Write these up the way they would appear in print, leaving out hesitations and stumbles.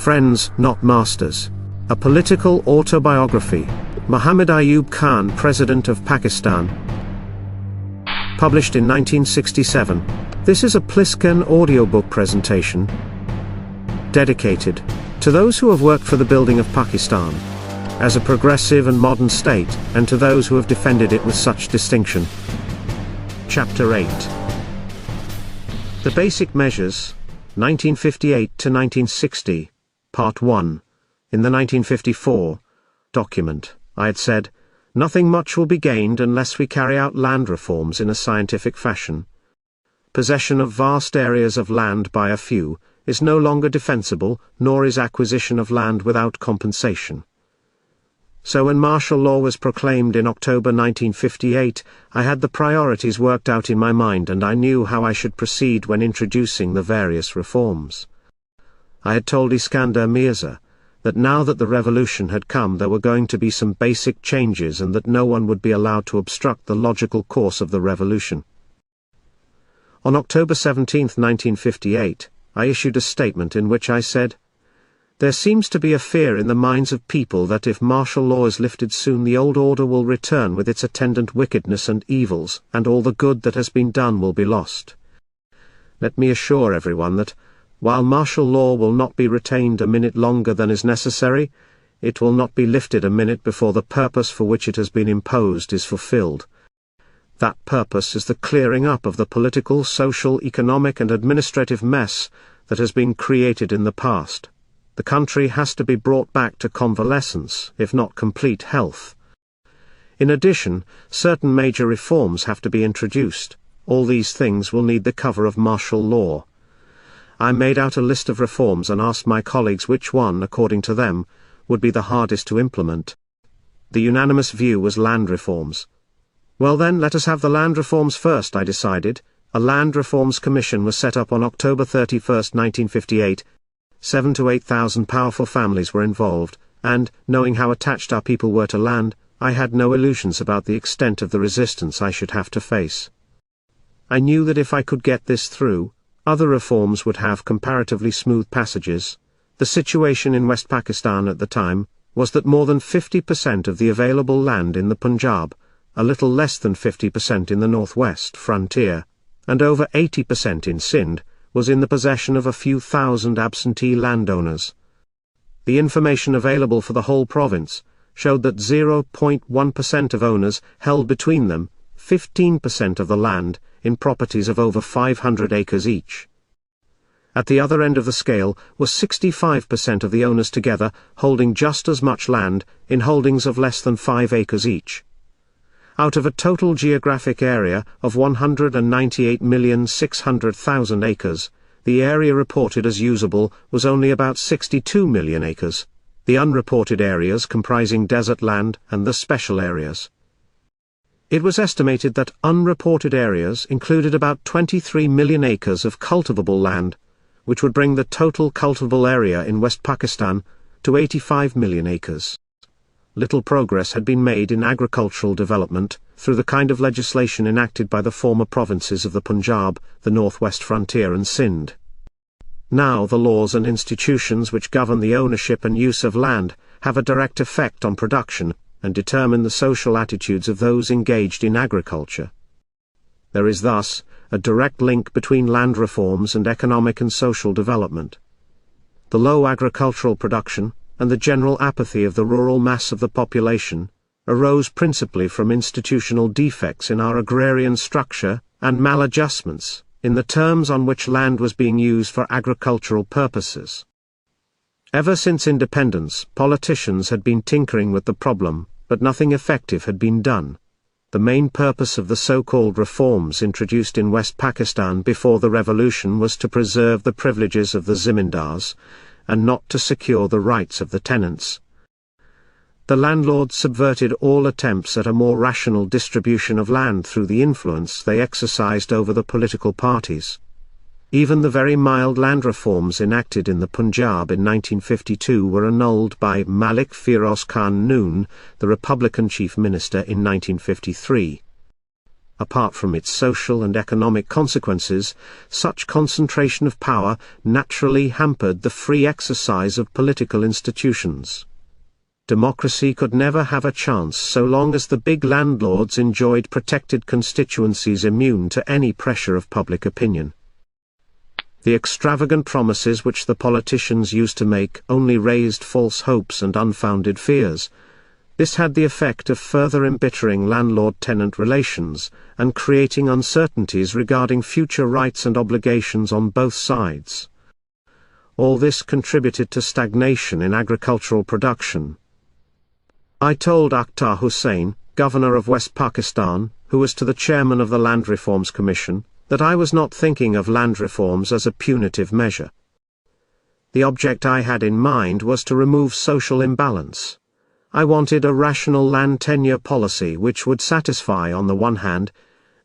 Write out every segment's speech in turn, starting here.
Friends, Not Masters. A Political Autobiography. Mohammad Ayub Khan, President of Pakistan. Published in 1967. This is a Plisken audiobook presentation dedicated to those who have worked for the building of Pakistan as a progressive and modern state, and to those who have defended it with such distinction. Chapter 8. The Basic Measures, 1958 to 1960, Part 1. In the 1954 document, I had said, "Nothing much will be gained unless we carry out land reforms in a scientific fashion. Possession of vast areas of land by a few is no longer defensible, nor is acquisition of land without compensation." So when martial law was proclaimed in October 1958, I had the priorities worked out in my mind, and I knew how I should proceed when introducing the various reforms. I had told Iskander Mirza that now that the revolution had come, there were going to be some basic changes, and that no one would be allowed to obstruct the logical course of the revolution. On October 17, 1958, I issued a statement in which I said, "There seems to be a fear in the minds of people that if martial law is lifted soon, the old order will return with its attendant wickedness and evils, and all the good that has been done will be lost. Let me assure everyone that, while martial law will not be retained a minute longer than is necessary, it will not be lifted a minute before the purpose for which it has been imposed is fulfilled. That purpose is the clearing up of the political, social, economic and administrative mess that has been created in the past. The country has to be brought back to convalescence, if not complete health. In addition, certain major reforms have to be introduced. All these things will need the cover of martial law." I made out a list of reforms and asked my colleagues which one, according to them, would be the hardest to implement. The unanimous view was land reforms. Well then, let us have the land reforms first, I decided. A Land Reforms Commission was set up on October 31, 1958. 7,000 to 8,000 powerful families were involved, and, knowing how attached our people were to land, I had no illusions about the extent of the resistance I should have to face. I knew that if I could get this through, other reforms would have comparatively smooth passages. The situation in West Pakistan at the time was that more than 50% of the available land in the Punjab, a little less than 50% in the northwest frontier, and over 80% in Sindh, was in the possession of a few thousand absentee landowners. The information available for the whole province showed that 0.1% of owners held between them 15% of the land in properties of over 500 acres each. At the other end of the scale was 65% of the owners together holding just as much land in holdings of less than 5 acres each. Out of a total geographic area of 198,600,000 acres, the area reported as usable was only about 62 million acres, the unreported areas comprising desert land and the special areas. It was estimated that unreported areas included about 23 million acres of cultivable land, which would bring the total cultivable area in West Pakistan to 85 million acres. Little progress had been made in agricultural development through the kind of legislation enacted by the former provinces of the Punjab, the northwest frontier and Sindh. Now the laws and institutions which govern the ownership and use of land have a direct effect on production, and determine the social attitudes of those engaged in agriculture. There is thus a direct link between land reforms and economic and social development. The low agricultural production, and the general apathy of the rural mass of the population, arose principally from institutional defects in our agrarian structure, and maladjustments in the terms on which land was being used for agricultural purposes. Ever since independence, politicians had been tinkering with the problem, but nothing effective had been done. The main purpose of the so-called reforms introduced in West Pakistan before the revolution was to preserve the privileges of the zimindars, and not to secure the rights of the tenants. The landlords subverted all attempts at a more rational distribution of land through the influence they exercised over the political parties. Even the very mild land reforms enacted in the Punjab in 1952 were annulled by Malik Feroz Khan Noon, the Republican chief minister, in 1953. Apart from its social and economic consequences, such concentration of power naturally hampered the free exercise of political institutions. Democracy could never have a chance so long as the big landlords enjoyed protected constituencies immune to any pressure of public opinion. The extravagant promises which the politicians used to make only raised false hopes and unfounded fears. This had the effect of further embittering landlord-tenant relations, and creating uncertainties regarding future rights and obligations on both sides. All this contributed to stagnation in agricultural production. I told Akhtar Hussain, governor of West Pakistan, who was to the chairman of the Land Reforms Commission, that I was not thinking of land reforms as a punitive measure. The object I had in mind was to remove social imbalance. I wanted a rational land tenure policy which would satisfy, on the one hand,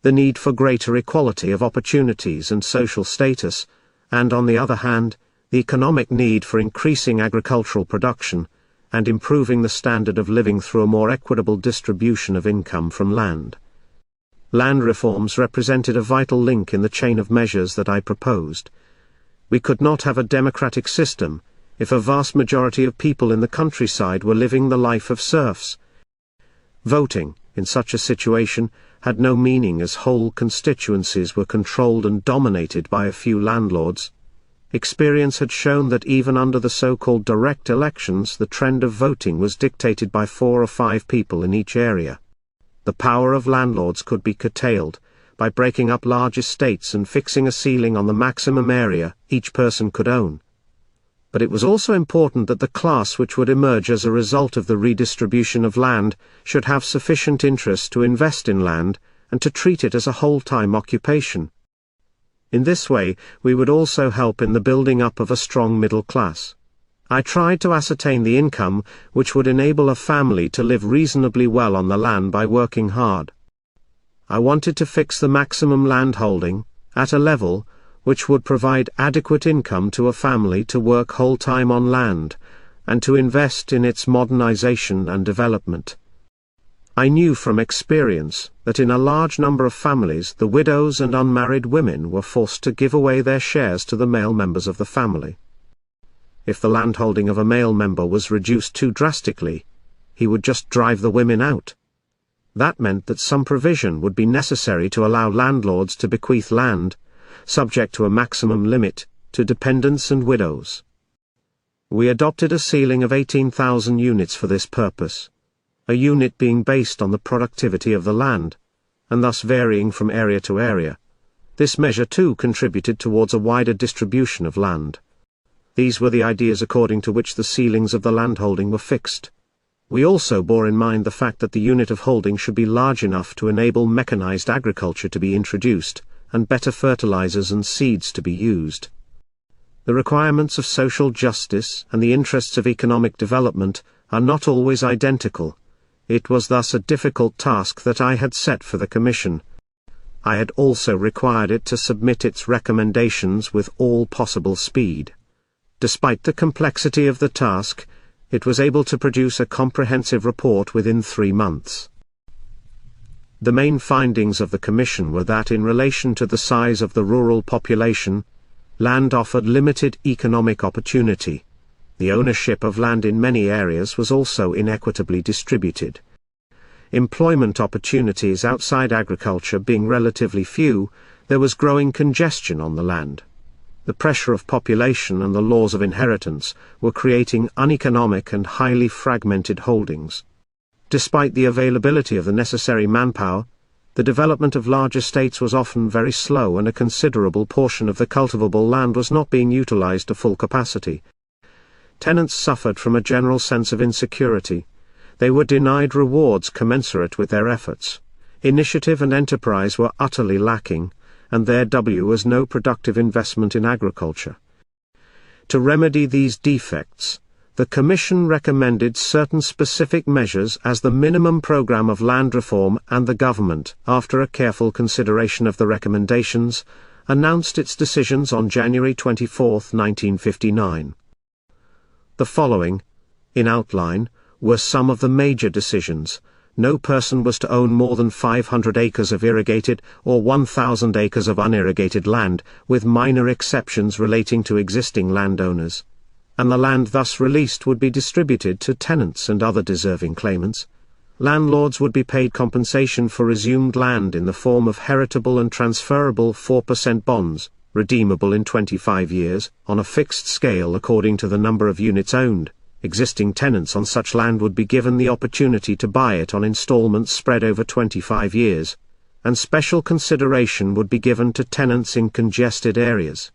the need for greater equality of opportunities and social status, and on the other hand, the economic need for increasing agricultural production, and improving the standard of living through a more equitable distribution of income from land. Land reforms represented a vital link in the chain of measures that I proposed. We could not have a democratic system if a vast majority of people in the countryside were living the life of serfs. Voting, in such a situation, had no meaning as whole constituencies were controlled and dominated by a few landlords. Experience had shown that even under the so-called direct elections, the trend of voting was dictated by 4 or 5 people in each area. The power of landlords could be curtailed by breaking up large estates and fixing a ceiling on the maximum area each person could own. But it was also important that the class which would emerge as a result of the redistribution of land should have sufficient interest to invest in land, and to treat it as a whole-time occupation. In this way, we would also help in the building up of a strong middle class. I tried to ascertain the income which would enable a family to live reasonably well on the land by working hard. I wanted to fix the maximum land holding at a level which would provide adequate income to a family to work whole-time on land, and to invest in its modernization and development. I knew from experience that in a large number of families the widows and unmarried women were forced to give away their shares to the male members of the family. If the landholding of a male member was reduced too drastically, he would just drive the women out. That meant that some provision would be necessary to allow landlords to bequeath land, subject to a maximum limit, to dependents and widows. We adopted a ceiling of 18,000 units for this purpose, a unit being based on the productivity of the land, and thus varying from area to area. This measure too contributed towards a wider distribution of land. These were the ideas according to which the ceilings of the landholding were fixed. We also bore in mind the fact that the unit of holding should be large enough to enable mechanized agriculture to be introduced, and better fertilizers and seeds to be used. The requirements of social justice and the interests of economic development are not always identical. It was thus a difficult task that I had set for the Commission. I had also required it to submit its recommendations with all possible speed. Despite the complexity of the task, it was able to produce a comprehensive report within 3 months. The main findings of the Commission were that in relation to the size of the rural population, land offered limited economic opportunity. The ownership of land in many areas was also inequitably distributed. Employment opportunities outside agriculture being relatively few, there was growing congestion on the land. The pressure of population and the laws of inheritance were creating uneconomic and highly fragmented holdings. Despite the availability of the necessary manpower, the development of large estates was often very slow, and a considerable portion of the cultivable land was not being utilized to full capacity. Tenants suffered from a general sense of insecurity. They were denied rewards commensurate with their efforts. Initiative and enterprise were utterly lacking, and there was no productive investment in agriculture. To remedy these defects, the Commission recommended certain specific measures as the minimum program of land reform, and the government, after a careful consideration of the recommendations, announced its decisions on January 24, 1959. The following, in outline, were some of the major decisions, no person was to own more than 500 acres of irrigated or 1,000 acres of unirrigated land, with minor exceptions relating to existing landowners. And the land thus released would be distributed to tenants and other deserving claimants. Landlords would be paid compensation for resumed land in the form of heritable and transferable 4% bonds, redeemable in 25 years, on a fixed scale according to the number of units owned. Existing tenants on such land would be given the opportunity to buy it on installments spread over 25 years, and special consideration would be given to tenants in congested areas.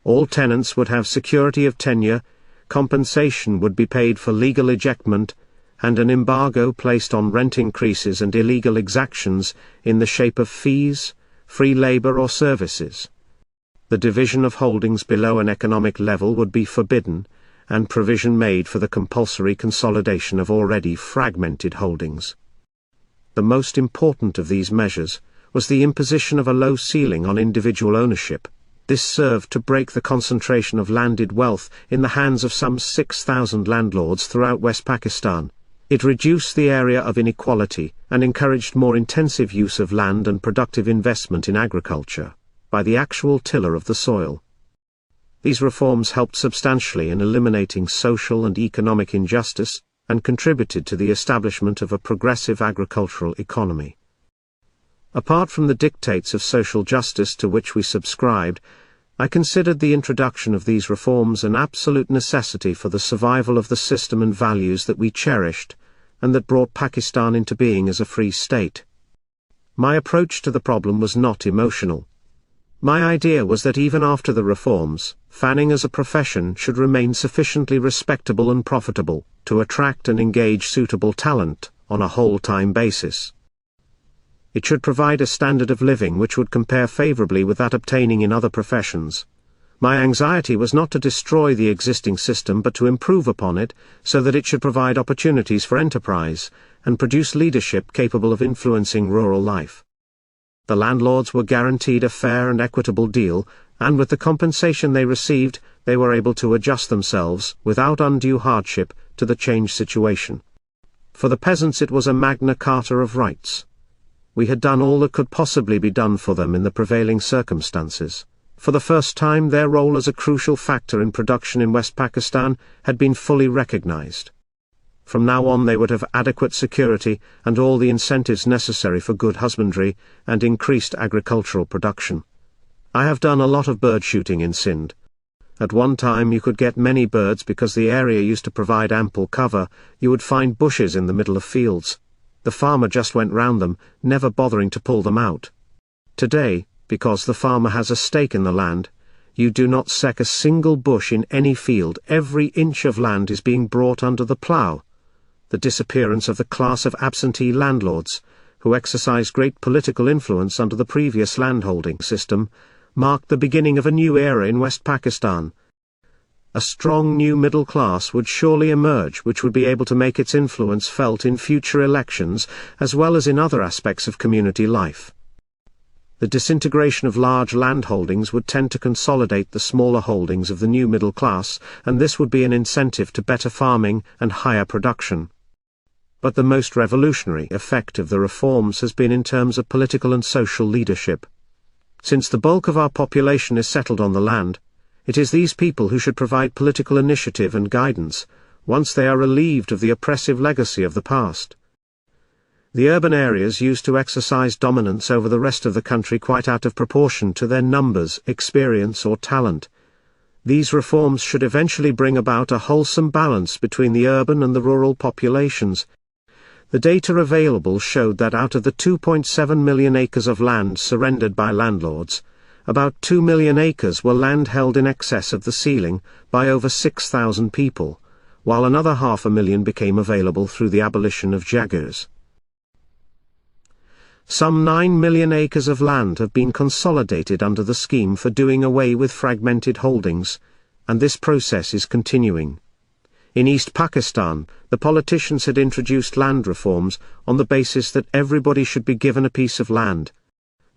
All tenants would have security of tenure, compensation would be paid for legal ejectment, and an embargo placed on rent increases and illegal exactions in the shape of fees, free labor or services. The division of holdings below an economic level would be forbidden, and provision made for the compulsory consolidation of already fragmented holdings. The most important of these measures was the imposition of a low ceiling on individual ownership. This served to break the concentration of landed wealth in the hands of some 6,000 landlords throughout West Pakistan. It reduced the area of inequality and encouraged more intensive use of land and productive investment in agriculture by the actual tiller of the soil. These reforms helped substantially in eliminating social and economic injustice, and contributed to the establishment of a progressive agricultural economy. Apart from the dictates of social justice to which we subscribed, I considered the introduction of these reforms an absolute necessity for the survival of the system and values that we cherished, and that brought Pakistan into being as a free state. My approach to the problem was not emotional. My idea was that even after the reforms, fanning as a profession should remain sufficiently respectable and profitable to attract and engage suitable talent on a whole-time basis. It should provide a standard of living which would compare favorably with that obtaining in other professions. My anxiety was not to destroy the existing system but to improve upon it, so that it should provide opportunities for enterprise, and produce leadership capable of influencing rural life. The landlords were guaranteed a fair and equitable deal, and with the compensation they received, they were able to adjust themselves, without undue hardship, to the changed situation. For the peasants it was a Magna Carta of rights. We had done all that could possibly be done for them in the prevailing circumstances. For the first time their role as a crucial factor in production in West Pakistan had been fully recognized. From now on they would have adequate security and all the incentives necessary for good husbandry and increased agricultural production. I have done a lot of bird shooting in Sindh. At one time you could get many birds because the area used to provide ample cover. You would find bushes in the middle of fields. The farmer just went round them, never bothering to pull them out. Today, because the farmer has a stake in the land, you do not seek a single bush in any field. Every inch of land is being brought under the plough. The disappearance of the class of absentee landlords, who exercised great political influence under the previous landholding system, marked the beginning of a new era in West Pakistan. A strong new middle class would surely emerge which would be able to make its influence felt in future elections as well as in other aspects of community life. The disintegration of large landholdings would tend to consolidate the smaller holdings of the new middle class, and this would be an incentive to better farming and higher production. But the most revolutionary effect of the reforms has been in terms of political and social leadership. Since the bulk of our population is settled on the land, it is these people who should provide political initiative and guidance, once they are relieved of the oppressive legacy of the past. The urban areas used to exercise dominance over the rest of the country quite out of proportion to their numbers, experience or talent. These reforms should eventually bring about a wholesome balance between the urban and the rural populations. The data available showed that out of the 2.7 million acres of land surrendered by landlords, about 2 million acres were land held in excess of the ceiling by over 6,000 people, while another 500,000 became available through the abolition of jagirs. Some 9 million acres of land have been consolidated under the scheme for doing away with fragmented holdings, and this process is continuing. In East Pakistan, the politicians had introduced land reforms on the basis that everybody should be given a piece of land.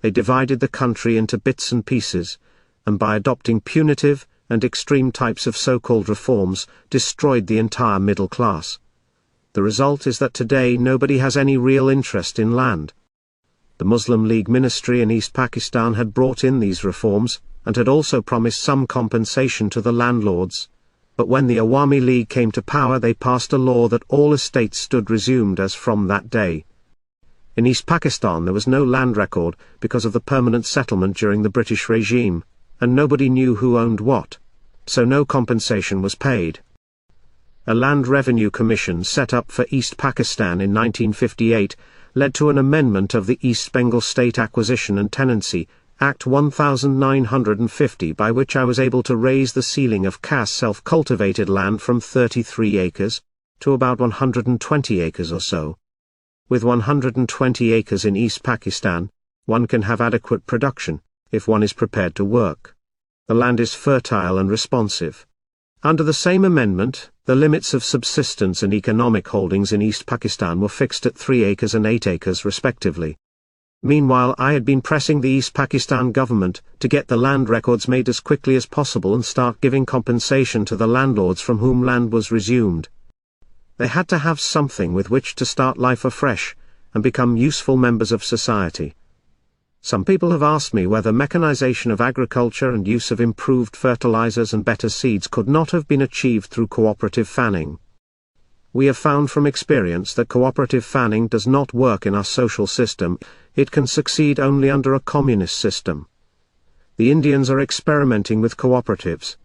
They divided the country into bits and pieces, and by adopting punitive and extreme types of so-called reforms, destroyed the entire middle class. The result is that today nobody has any real interest in land. The Muslim League ministry in East Pakistan had brought in these reforms, and had also promised some compensation to the landlords. But when the Awami League came to power, they passed a law that all estates stood resumed as from that day. In East Pakistan there was no land record because of the permanent settlement during the British regime, and nobody knew who owned what, so no compensation was paid. A Land Revenue Commission set up for East Pakistan in 1958 led to an amendment of the East Bengal State Acquisition and Tenancy Act 1950, by which I was able to raise the ceiling of CAS self-cultivated land from 33 acres to about 120 acres or so. With 120 acres in East Pakistan, one can have adequate production, if one is prepared to work. The land is fertile and responsive. Under the same amendment, the limits of subsistence and economic holdings in East Pakistan were fixed at 3 acres and 8 acres respectively. Meanwhile, I had been pressing the East Pakistan government to get the land records made as quickly as possible and start giving compensation to the landlords from whom land was resumed. They had to have something with which to start life afresh, and become useful members of society. Some people have asked me whether mechanization of agriculture and use of improved fertilizers and better seeds could not have been achieved through cooperative fanning. We have found from experience that cooperative fanning does not work in our social system. It can succeed only under a communist system. The Indians are experimenting with cooperatives.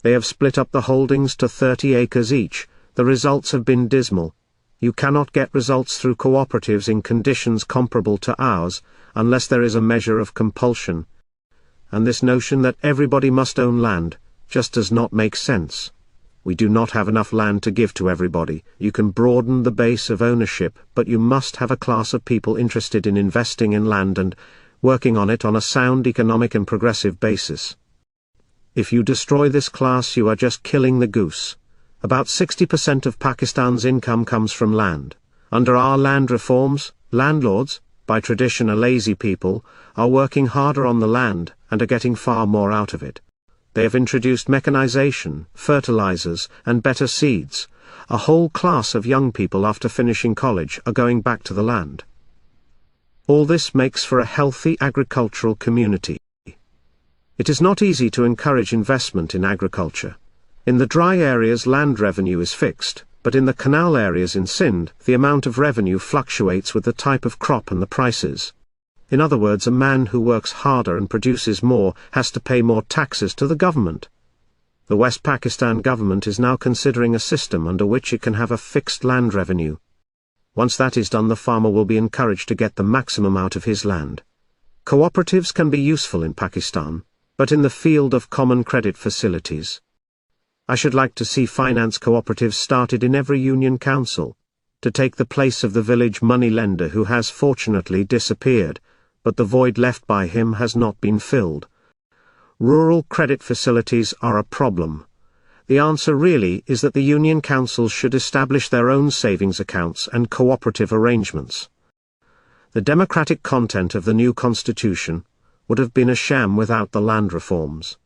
They have split up the holdings to 30 acres each. The results have been dismal. You cannot get results through cooperatives in conditions comparable to ours, unless there is a measure of compulsion. And this notion that everybody must own land, just does not make sense. We do not have enough land to give to everybody. You can broaden the base of ownership, but you must have a class of people interested in investing in land and working on it on a sound economic and progressive basis. If you destroy this class, you are just killing the goose. About 60% of Pakistan's income comes from land. Under our land reforms, landlords, by tradition a lazy people, are working harder on the land, and are getting far more out of it. They have introduced mechanization, fertilizers, and better seeds. A whole class of young people after finishing college are going back to the land. All this makes for a healthy agricultural community. It is not easy to encourage investment in agriculture. In the dry areas land revenue is fixed, but in the canal areas in Sindh the amount of revenue fluctuates with the type of crop and the prices. In other words, a man who works harder and produces more has to pay more taxes to the government. The West Pakistan government is now considering a system under which it can have a fixed land revenue. Once that is done, the farmer will be encouraged to get the maximum out of his land. Cooperatives can be useful in Pakistan, but in the field of common credit facilities. I should like to see finance cooperatives started in every union council, to take the place of the village money lender who has fortunately disappeared, but the void left by him has not been filled. Rural credit facilities are a problem. The answer really is that the union councils should establish their own savings accounts and cooperative arrangements. The democratic content of the new constitution would have been a sham without the land reforms.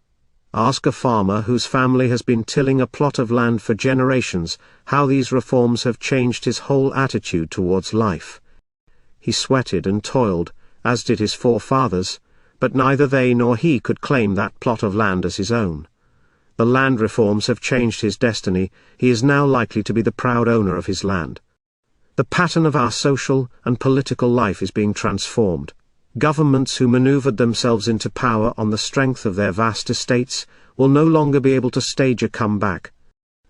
Ask a farmer whose family has been tilling a plot of land for generations how these reforms have changed his whole attitude towards life. He sweated and toiled, as did his forefathers, but neither they nor he could claim that plot of land as his own. The land reforms have changed his destiny. He is now likely to be the proud owner of his land. The pattern of our social and political life is being transformed. Governments who maneuvered themselves into power on the strength of their vast estates will no longer be able to stage a comeback.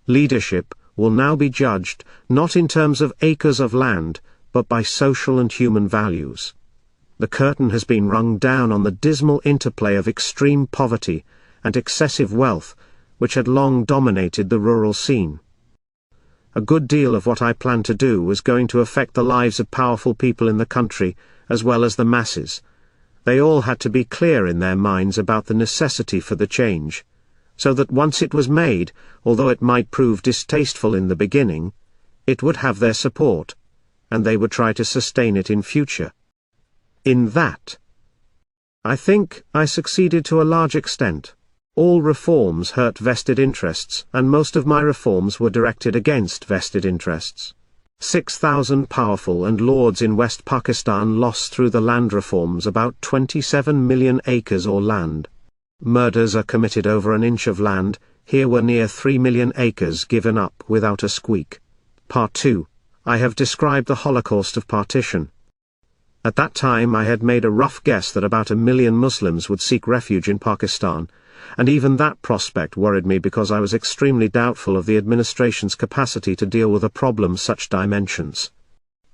Leadership will now be judged not in terms of acres of land, but by social and human values. The curtain has been rung down on the dismal interplay of extreme poverty and excessive wealth, which had long dominated the rural scene. A good deal of what I planned to do was going to affect the lives of powerful people in the country, as well as the masses. They all had to be clear in their minds about the necessity for the change, so that once it was made, although it might prove distasteful in the beginning, it would have their support, and they would try to sustain it in future. In that, I think I succeeded to a large extent. All reforms hurt vested interests, and most of my reforms were directed against vested interests. 6,000 powerful and lords in West Pakistan lost through the land reforms about 27 million acres or land. Murders are committed over an inch of land. Here were near 3 million acres given up without a squeak. Part 2. I have described the Holocaust of Partition. At that time I had made a rough guess that about 1 million Muslims would seek refuge in Pakistan, and even that prospect worried me because I was extremely doubtful of the administration's capacity to deal with a problem such dimensions.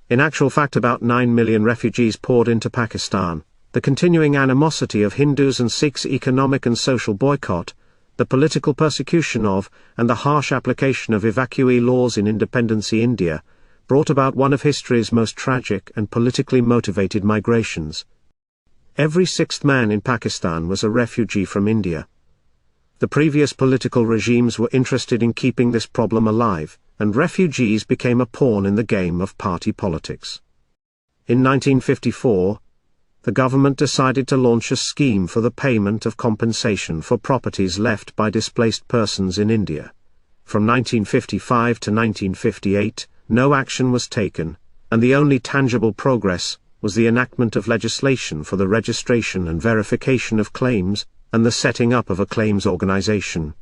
In actual fact, about 9 million refugees poured into Pakistan. The continuing animosity of Hindus and Sikhs, economic and social boycott, the political persecution of, and the harsh application of evacuee laws in independency India, brought about one of history's most tragic and politically motivated migrations. Every sixth man in Pakistan was a refugee from India. The previous political regimes were interested in keeping this problem alive, and refugees became a pawn in the game of party politics. In 1954, the government decided to launch a scheme for the payment of compensation for properties left by displaced persons in India. From 1955 to 1958, no action was taken, and the only tangible progress was the enactment of legislation for the registration and verification of claims, and the setting up of a claims organization.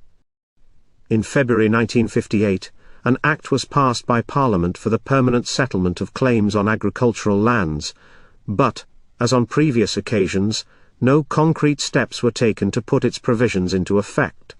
In February 1958, an act was passed by Parliament for the permanent settlement of claims on agricultural lands, but, as on previous occasions, no concrete steps were taken to put its provisions into effect.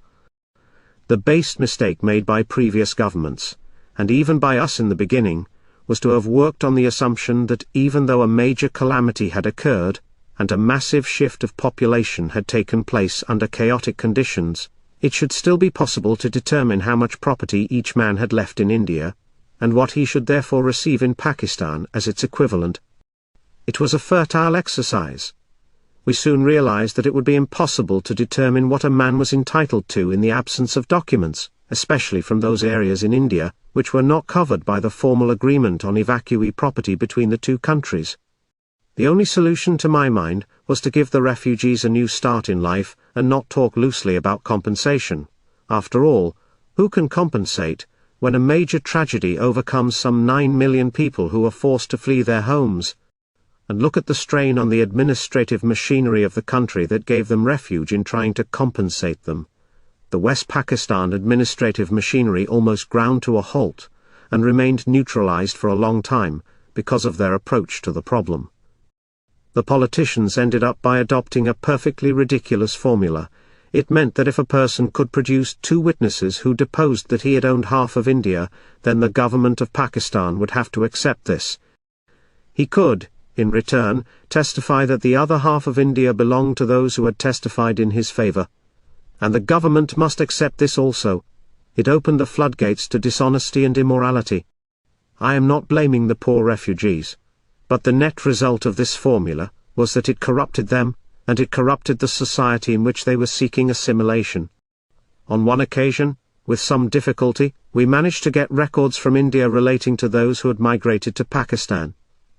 The base mistake made by previous governments, and even by us in the beginning, was to have worked on the assumption that even though a major calamity had occurred, and a massive shift of population had taken place under chaotic conditions, it should still be possible to determine how much property each man had left in India, and what he should therefore receive in Pakistan as its equivalent. It was a fertile exercise. We soon realized that it would be impossible to determine what a man was entitled to in the absence of documents, especially from those areas in India, which were not covered by the formal agreement on evacuee property between the two countries. The only solution to my mind was to give the refugees a new start in life, and not talk loosely about compensation. After all, who can compensate, when a major tragedy overcomes some 9 million people who are forced to flee their homes? And look at the strain on the administrative machinery of the country that gave them refuge in trying to compensate them. The West Pakistan administrative machinery almost ground to a halt, and remained neutralized for a long time, because of their approach to the problem. The politicians ended up by adopting a perfectly ridiculous formula. It meant that if a person could produce 2 witnesses who deposed that he had owned half of India, then the government of Pakistan would have to accept this. He could, in return, testify that the other half of India belonged to those who had testified in his favor. And the government must accept this also. It opened the floodgates to dishonesty and immorality. I am not blaming the poor refugees. But the net result of this formula was that it corrupted them, and it corrupted the society in which they were seeking assimilation. On one occasion, with some difficulty, we managed to get records from India relating to those who had migrated to Pakistan.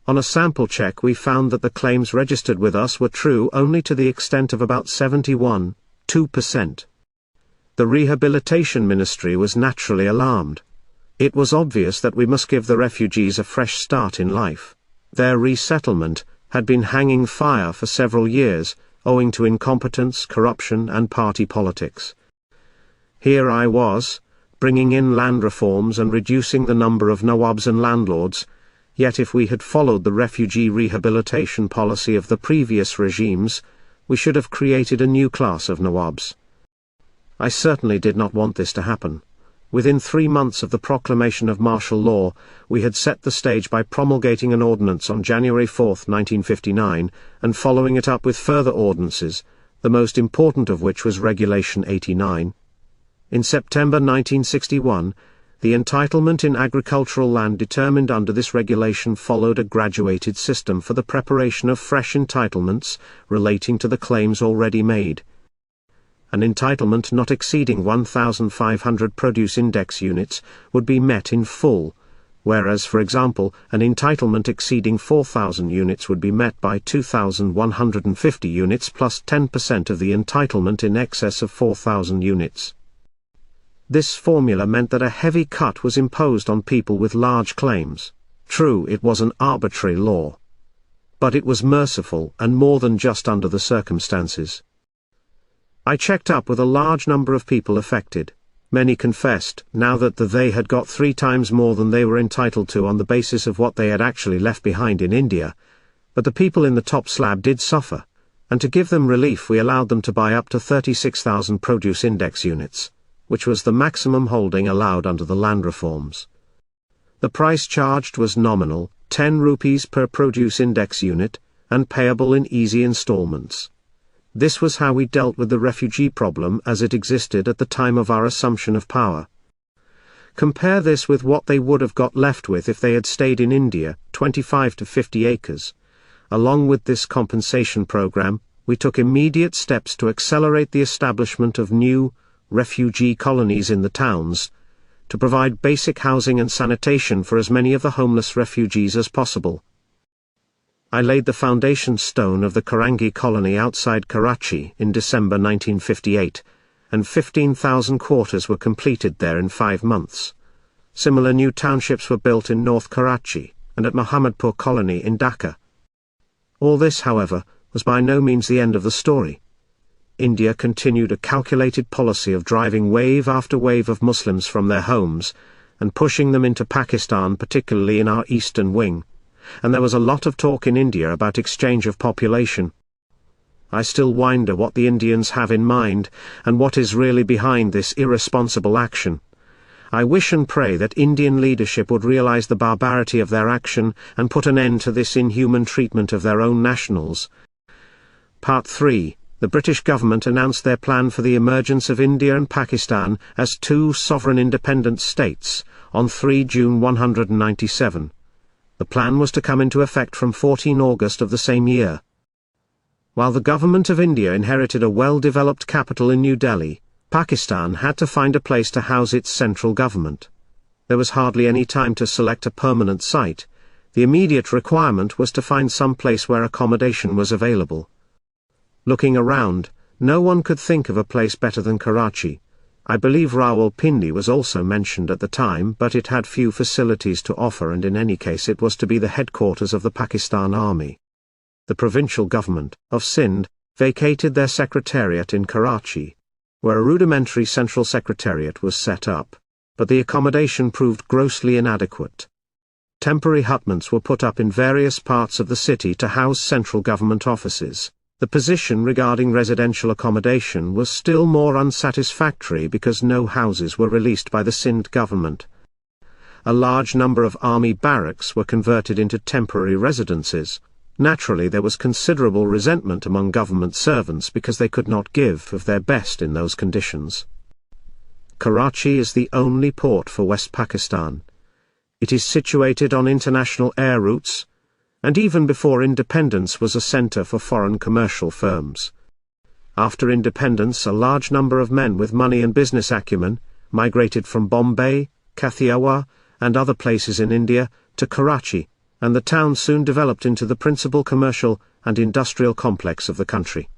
On a sample check we found that the claims registered with us were true only to the extent of about 71.2%. The Rehabilitation Ministry was naturally alarmed. It was obvious that we must give the refugees a fresh start in life. Their resettlement had been hanging fire for several years, owing to incompetence, corruption, and party politics. Here I was, bringing in land reforms and reducing the number of nawabs and landlords, yet if we had followed the refugee rehabilitation policy of the previous regimes, we should have created a new class of nawabs. I certainly did not want this to happen. Within 3 months of the proclamation of martial law, we had set the stage by promulgating an ordinance on January 4, 1959, and following it up with further ordinances, the most important of which was Regulation 89. In September 1961, the entitlement in agricultural land determined under this regulation followed a graduated system for the preparation of fresh entitlements relating to the claims already made. An entitlement not exceeding 1,500 produce index units would be met in full, whereas for example, an entitlement exceeding 4,000 units would be met by 2,150 units plus 10% of the entitlement in excess of 4,000 units. This formula meant that a heavy cut was imposed on people with large claims. True, it was an arbitrary law. But it was merciful and more than just under the circumstances. I checked up with a large number of people affected. Many confessed now that they had got 3 times more than they were entitled to on the basis of what they had actually left behind in India. But the people in the top slab did suffer, and to give them relief we allowed them to buy up to 36,000 produce index units, which was the maximum holding allowed under the land reforms. The price charged was nominal, 10 rupees per produce index unit, and payable in easy installments. This was how we dealt with the refugee problem as it existed at the time of our assumption of power. Compare this with what they would have got left with if they had stayed in India, 25 to 50 acres. Along with this compensation program, we took immediate steps to accelerate the establishment of new, refugee colonies in the towns, to provide basic housing and sanitation for as many of the homeless refugees as possible. I laid the foundation stone of the Karangi colony outside Karachi in December 1958, and 15,000 quarters were completed there in 5 months. Similar new townships were built in North Karachi, and at Mohammadpur colony in Dhaka. All this, however, was by no means the end of the story. India continued a calculated policy of driving wave after wave of Muslims from their homes, and pushing them into Pakistan, particularly in our eastern wing. And there was a lot of talk in India about exchange of population. I still wonder what the Indians have in mind, and what is really behind this irresponsible action. I wish and pray that Indian leadership would realize the barbarity of their action, and put an end to this inhuman treatment of their own nationals. Part 3. The British government announced their plan for the emergence of India and Pakistan as 2 sovereign independent states, on 3 June 197. The plan was to come into effect from 14 August of the same year. While the government of India inherited a well-developed capital in New Delhi, Pakistan had to find a place to house its central government. There was hardly any time to select a permanent site. The immediate requirement was to find some place where accommodation was available. Looking around, no one could think of a place better than Karachi. I believe Rawalpindi was also mentioned at the time, but it had few facilities to offer, and in any case it was to be the headquarters of the Pakistan Army. The provincial government of Sindh vacated their secretariat in Karachi, where a rudimentary central secretariat was set up, but the accommodation proved grossly inadequate. Temporary hutments were put up in various parts of the city to house central government offices. The position regarding residential accommodation was still more unsatisfactory because no houses were released by the Sindh government. A large number of army barracks were converted into temporary residences. Naturally, there was considerable resentment among government servants because they could not give of their best in those conditions. Karachi is the only port for West Pakistan. It is situated on international air routes, and even before independence was a center for foreign commercial firms. After independence, a large number of men with money and business acumen migrated from Bombay, Kathiawar, and other places in India to Karachi, and the town soon developed into the principal commercial and industrial complex of the country.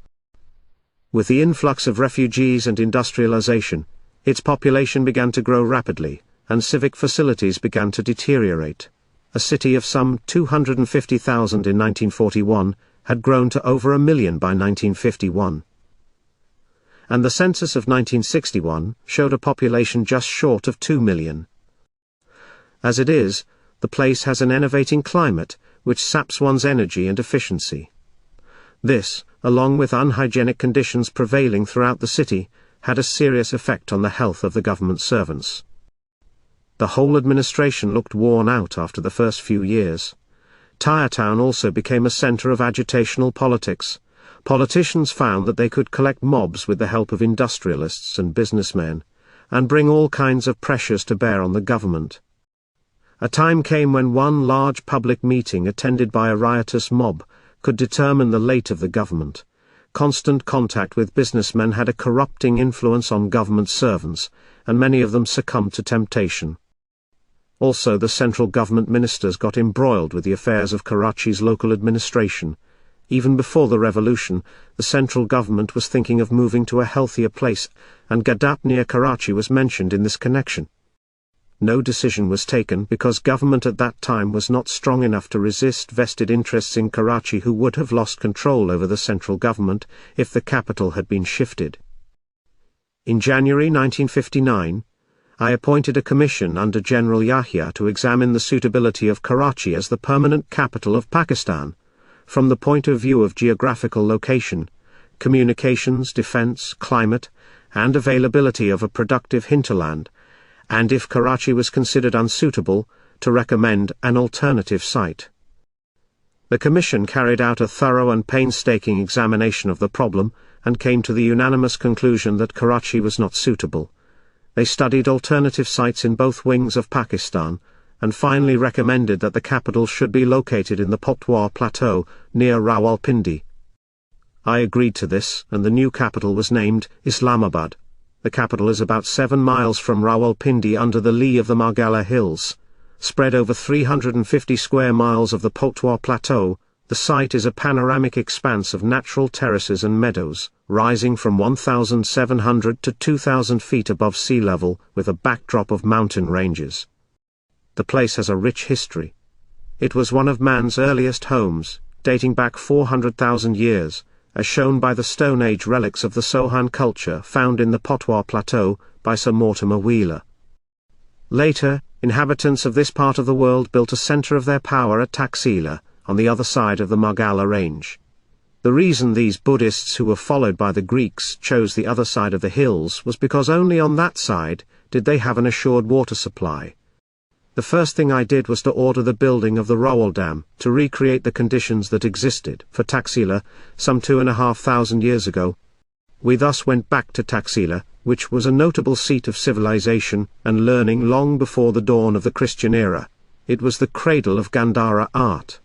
With the influx of refugees and industrialization, its population began to grow rapidly, and civic facilities began to deteriorate. A city of some 250,000 in 1941 had grown to over 1 million by 1951. And the census of 1961 showed a population just short of 2 million. As it is, the place has an enervating climate, which saps one's energy and efficiency. This, along with unhygienic conditions prevailing throughout the city, had a serious effect on the health of the government servants. The whole administration looked worn out after the first few years. Tyre Town also became a center of agitational politics. Politicians found that they could collect mobs with the help of industrialists and businessmen, and bring all kinds of pressures to bear on the government. A time came when one large public meeting attended by a riotous mob could determine the fate of the government. Constant contact with businessmen had a corrupting influence on government servants, and many of them succumbed to temptation. Also, the central government ministers got embroiled with the affairs of Karachi's local administration, Even before the revolution, the central government was thinking of moving to a healthier place, and Gadap near Karachi was mentioned in this connection. No decision was taken because government at that time was not strong enough to resist vested interests in Karachi who would have lost control over the central government if the capital had been shifted. In January 1959, I appointed a commission under General Yahya to examine the suitability of Karachi as the permanent capital of Pakistan, from the point of view of geographical location, communications, defense, climate, and availability of a productive hinterland, and if Karachi was considered unsuitable, to recommend an alternative site. The Commission carried out a thorough and painstaking examination of the problem, and came to the unanimous conclusion that Karachi was not suitable. They studied alternative sites in both wings of Pakistan, and finally recommended that the capital should be located in the Potwar Plateau, near Rawalpindi. I agreed to this, and the new capital was named Islamabad. The capital is about 7 miles from Rawalpindi under the lee of the Margalla Hills. Spread over 350 square miles of the Potwar Plateau, the site is a panoramic expanse of natural terraces and meadows, rising from 1,700 to 2,000 feet above sea level, with a backdrop of mountain ranges. The place has a rich history. It was one of man's earliest homes, dating back 400,000 years, as shown by the Stone Age relics of the Sohan culture found in the Potwar Plateau by Sir Mortimer Wheeler. Later, inhabitants of this part of the world built a center of their power at Taxila, on the other side of the Margalla range. The reason these Buddhists who were followed by the Greeks chose the other side of the hills was because only on that side did they have an assured water supply. The first thing I did was to order the building of the Rawal Dam, to recreate the conditions that existed for Taxila, some 2,500 years ago. We thus went back to Taxila, which was a notable seat of civilization and learning long before the dawn of the Christian era. It was the cradle of Gandhara art.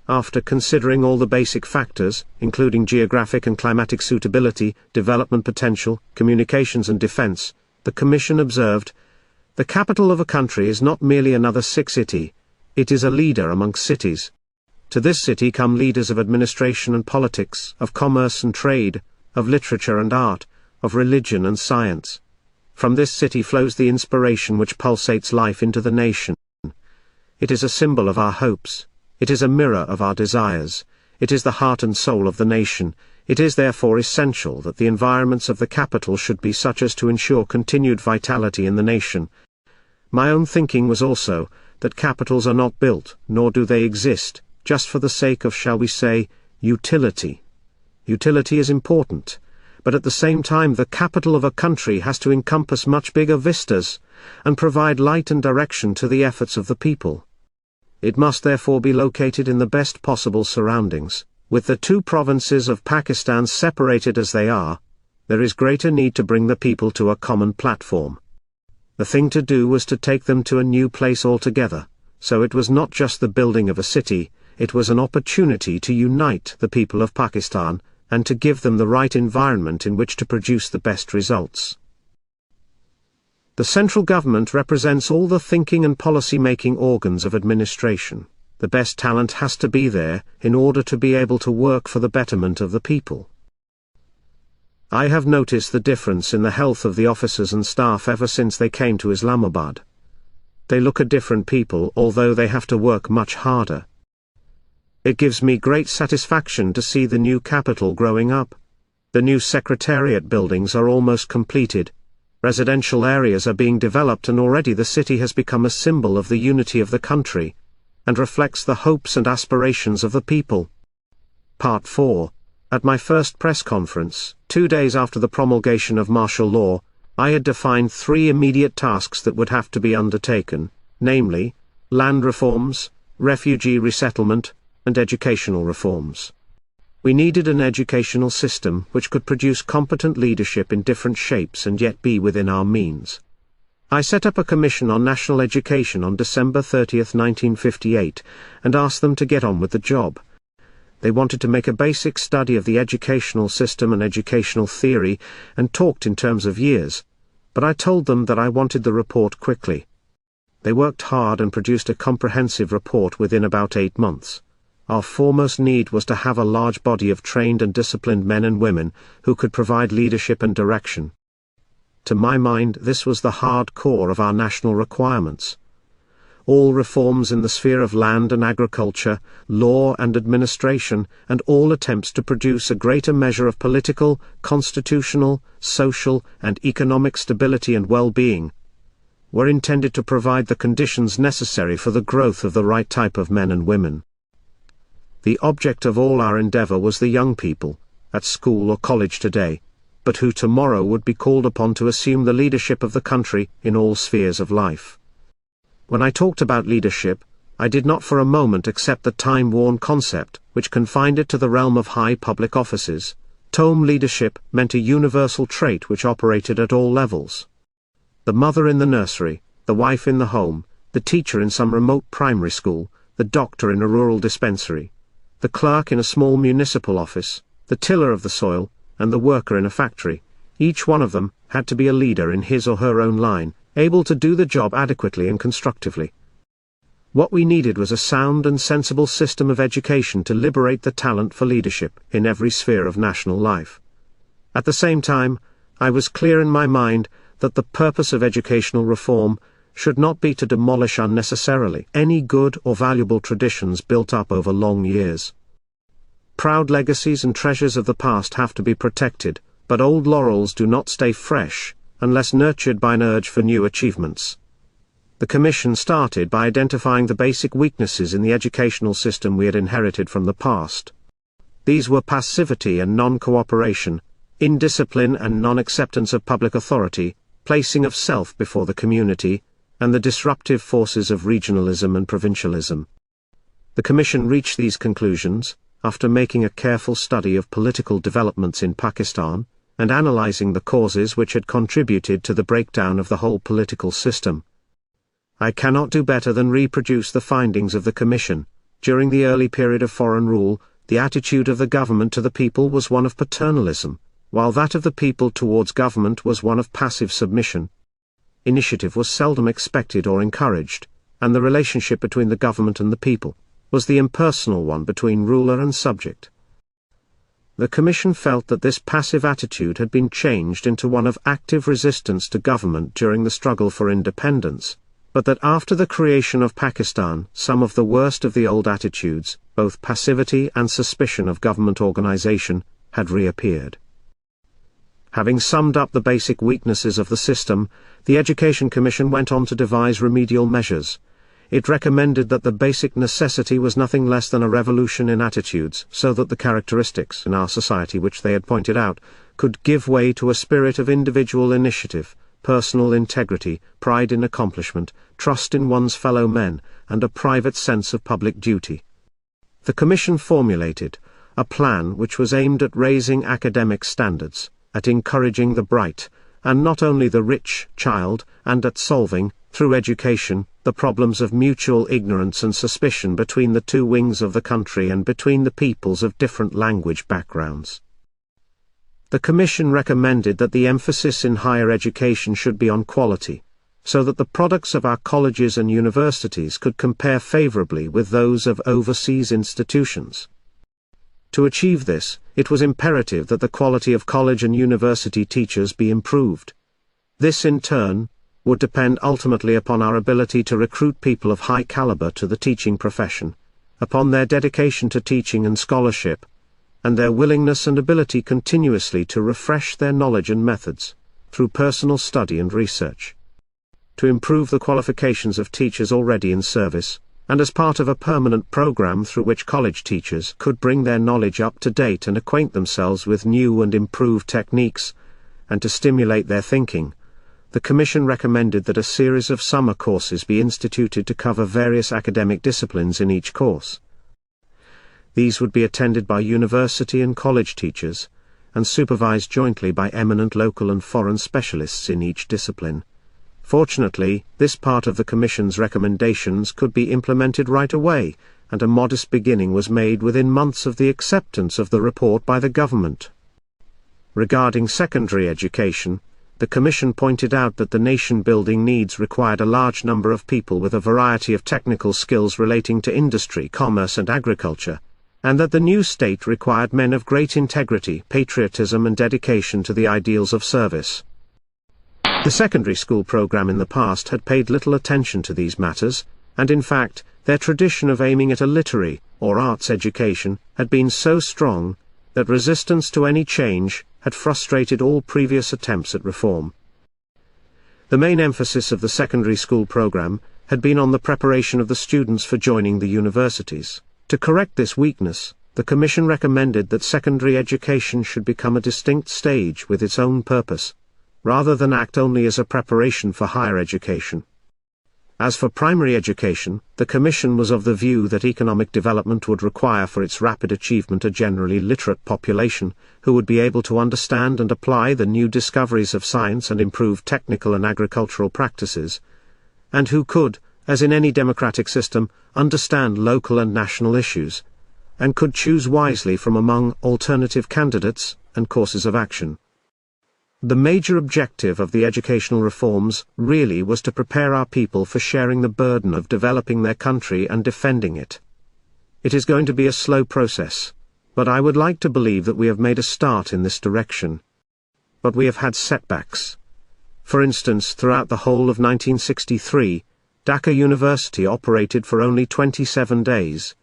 After considering all the basic factors, including geographic and climatic suitability, development potential, communications and defense, the Commission observed, "The capital of a country is not merely another city, it is a leader amongst cities. To this city come leaders of administration and politics, of commerce and trade, of literature and art, of religion and science. From this city flows the inspiration which pulsates life into the nation. It is a symbol of our hopes. It is a mirror of our desires. It is the heart and soul of the nation. It is therefore essential that the environments of the capital should be such as to ensure continued vitality in the nation." My own thinking was also, that capitals are not built, nor do they exist, just for the sake of, shall we say, utility. Utility is important, but at the same time the capital of a country has to encompass much bigger vistas, and provide light and direction to the efforts of the people. It must therefore be located in the best possible surroundings. With the two provinces of Pakistan separated as they are, there is greater need to bring the people to a common platform. The thing to do was to take them to a new place altogether, so it was not just the building of a city, it was an opportunity to unite the people of Pakistan, and to give them the right environment in which to produce the best results. The central government represents all the thinking and policy-making organs of administration. The best talent has to be there, in order to be able to work for the betterment of the people. I have noticed the difference in the health of the officers and staff ever since they came to Islamabad. They look a different people, although they have to work much harder. It gives me great satisfaction to see the new capital growing up. The new secretariat buildings are almost completed. Residential areas are being developed, and already the city has become a symbol of the unity of the country, and reflects the hopes and aspirations of the people. Part 4. At my first press conference, 2 days after the promulgation of martial law, I had defined 3 immediate tasks that would have to be undertaken, namely, land reforms, refugee resettlement, and educational reforms. We needed an educational system which could produce competent leadership in different shapes and yet be within our means. I set up a commission on national education on December 30, 1958, and asked them to get on with the job. They wanted to make a basic study of the educational system and educational theory, and talked in terms of years, but I told them that I wanted the report quickly. They worked hard and produced a comprehensive report within about 8 months. our foremost need was to have a large body of trained and disciplined men and women who could provide leadership and direction. To my mind, this was the hard core of our national requirements. All reforms in the sphere of land and agriculture, law and administration, and all attempts to produce a greater measure of political, constitutional, social, and economic stability and well-being, were intended to provide the conditions necessary for the growth of the right type of men and women. The object of all our endeavor was the young people, at school or college today, but who tomorrow would be called upon to assume the leadership of the country in all spheres of life. When I talked about leadership, I did not for a moment accept the time-worn concept, which confined it to the realm of high public offices. Tome leadership meant a universal trait which operated at all levels. The mother in the nursery, the wife in the home, the teacher in some remote primary school, the doctor in a rural dispensary, the clerk in a small municipal office, the tiller of the soil, and the worker in a factory, each one of them had to be a leader in his or her own line, able to do the job adequately and constructively. What we needed was a sound and sensible system of education to liberate the talent for leadership in every sphere of national life. At the same time, I was clear in my mind that the purpose of educational reform should not be to demolish unnecessarily any good or valuable traditions built up over long years. Proud legacies and treasures of the past have to be protected, but old laurels do not stay fresh unless nurtured by an urge for new achievements. The Commission started by identifying the basic weaknesses in the educational system we had inherited from the past. These were passivity and non-cooperation, indiscipline and non-acceptance of public authority, placing of self before the community, and the disruptive forces of regionalism and provincialism. The Commission reached these conclusions after making a careful study of political developments in Pakistan, and analyzing the causes which had contributed to the breakdown of the whole political system. I cannot do better than reproduce the findings of the Commission. During the early period of foreign rule, the attitude of the government to the people was one of paternalism, while that of the people towards government was one of passive submission. Initiative was seldom expected or encouraged, and the relationship between the government and the people was the impersonal one between ruler and subject. The Commission felt that this passive attitude had been changed into one of active resistance to government during the struggle for independence, but that after the creation of Pakistan, some of the worst of the old attitudes, both passivity and suspicion of government organization, had reappeared. Having summed up the basic weaknesses of the system, the Education Commission went on to devise remedial measures. It recommended that the basic necessity was nothing less than a revolution in attitudes, so that the characteristics in our society which they had pointed out could give way to a spirit of individual initiative, personal integrity, pride in accomplishment, trust in one's fellow men, and a private sense of public duty. The Commission formulated a plan which was aimed at raising academic standards, at encouraging the bright, and not only the rich, child, and at solving, through education, the problems of mutual ignorance and suspicion between the two wings of the country and between the peoples of different language backgrounds. The Commission recommended that the emphasis in higher education should be on quality, so that the products of our colleges and universities could compare favorably with those of overseas institutions. To achieve this, it was imperative that the quality of college and university teachers be improved. This in turn would depend ultimately upon our ability to recruit people of high caliber to the teaching profession, upon their dedication to teaching and scholarship, and their willingness and ability continuously to refresh their knowledge and methods, through personal study and research. To improve the qualifications of teachers already in service, and as part of a permanent program through which college teachers could bring their knowledge up to date and acquaint themselves with new and improved techniques, and to stimulate their thinking, the Commission recommended that a series of summer courses be instituted to cover various academic disciplines in each course. These would be attended by university and college teachers, and supervised jointly by eminent local and foreign specialists in each discipline. Fortunately, this part of the Commission's recommendations could be implemented right away, and a modest beginning was made within months of the acceptance of the report by the government. Regarding secondary education, the Commission pointed out that the nation-building needs required a large number of people with a variety of technical skills relating to industry, commerce and agriculture, and that the new state required men of great integrity, patriotism and dedication to the ideals of service. The secondary school program in the past had paid little attention to these matters, and in fact, their tradition of aiming at a literary, or arts education, had been so strong, that resistance to any change had frustrated all previous attempts at reform. The main emphasis of the secondary school program had been on the preparation of the students for joining the universities. To correct this weakness, the Commission recommended that secondary education should become a distinct stage with its own purpose, rather than act only as a preparation for higher education. As for primary education, the Commission was of the view that economic development would require for its rapid achievement a generally literate population, who would be able to understand and apply the new discoveries of science and improve technical and agricultural practices, and who could, as in any democratic system, understand local and national issues, and could choose wisely from among alternative candidates and courses of action. The major objective of the educational reforms really was to prepare our people for sharing the burden of developing their country and defending it. It is going to be a slow process, but I would like to believe that we have made a start in this direction. But we have had setbacks. For instance, throughout the whole of 1963, Dhaka University operated for only 27 days.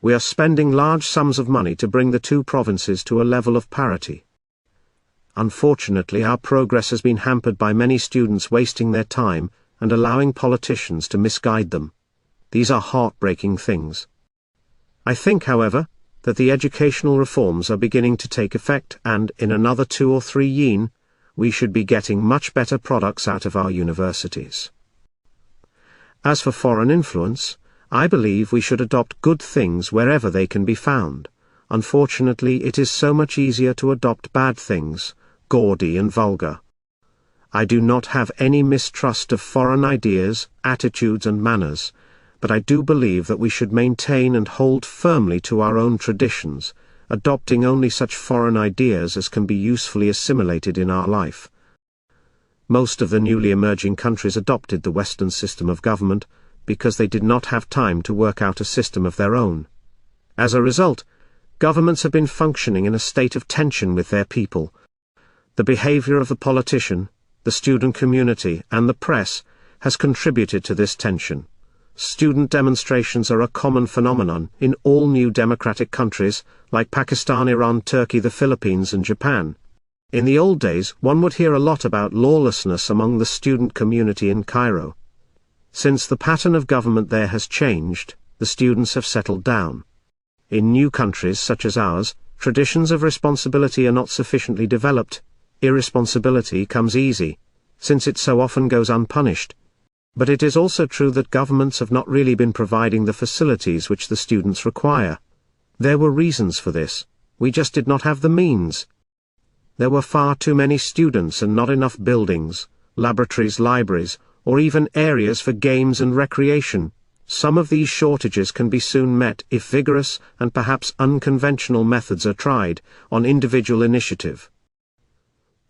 We are spending large sums of money to bring the two provinces to a level of parity. Unfortunately, our progress has been hampered by many students wasting their time and allowing politicians to misguide them. These are heartbreaking things. I think, however, that the educational reforms are beginning to take effect, and in another 2 or 3 years, we should be getting much better products out of our universities. As for foreign influence, I believe we should adopt good things wherever they can be found. Unfortunately, it is so much easier to adopt bad things, gaudy and vulgar. I do not have any mistrust of foreign ideas, attitudes and manners, but I do believe that we should maintain and hold firmly to our own traditions, adopting only such foreign ideas as can be usefully assimilated in our life. Most of the newly emerging countries adopted the Western system of government because they did not have time to work out a system of their own. As a result, governments have been functioning in a state of tension with their people. The behavior of the politician, the student community, and the press has contributed to this tension. Student demonstrations are a common phenomenon in all new democratic countries, like Pakistan, Iran, Turkey, the Philippines, and Japan. In the old days, one would hear a lot about lawlessness among the student community in Cairo. Since the pattern of government there has changed, the students have settled down. In new countries such as ours, traditions of responsibility are not sufficiently developed. Irresponsibility comes easy, since it so often goes unpunished. But it is also true that governments have not really been providing the facilities which the students require. There were reasons for this. We just did not have the means. There were far too many students and not enough buildings, laboratories, libraries, or even areas for games and recreation. Some of these shortages can be soon met if vigorous and perhaps unconventional methods are tried, on individual initiative.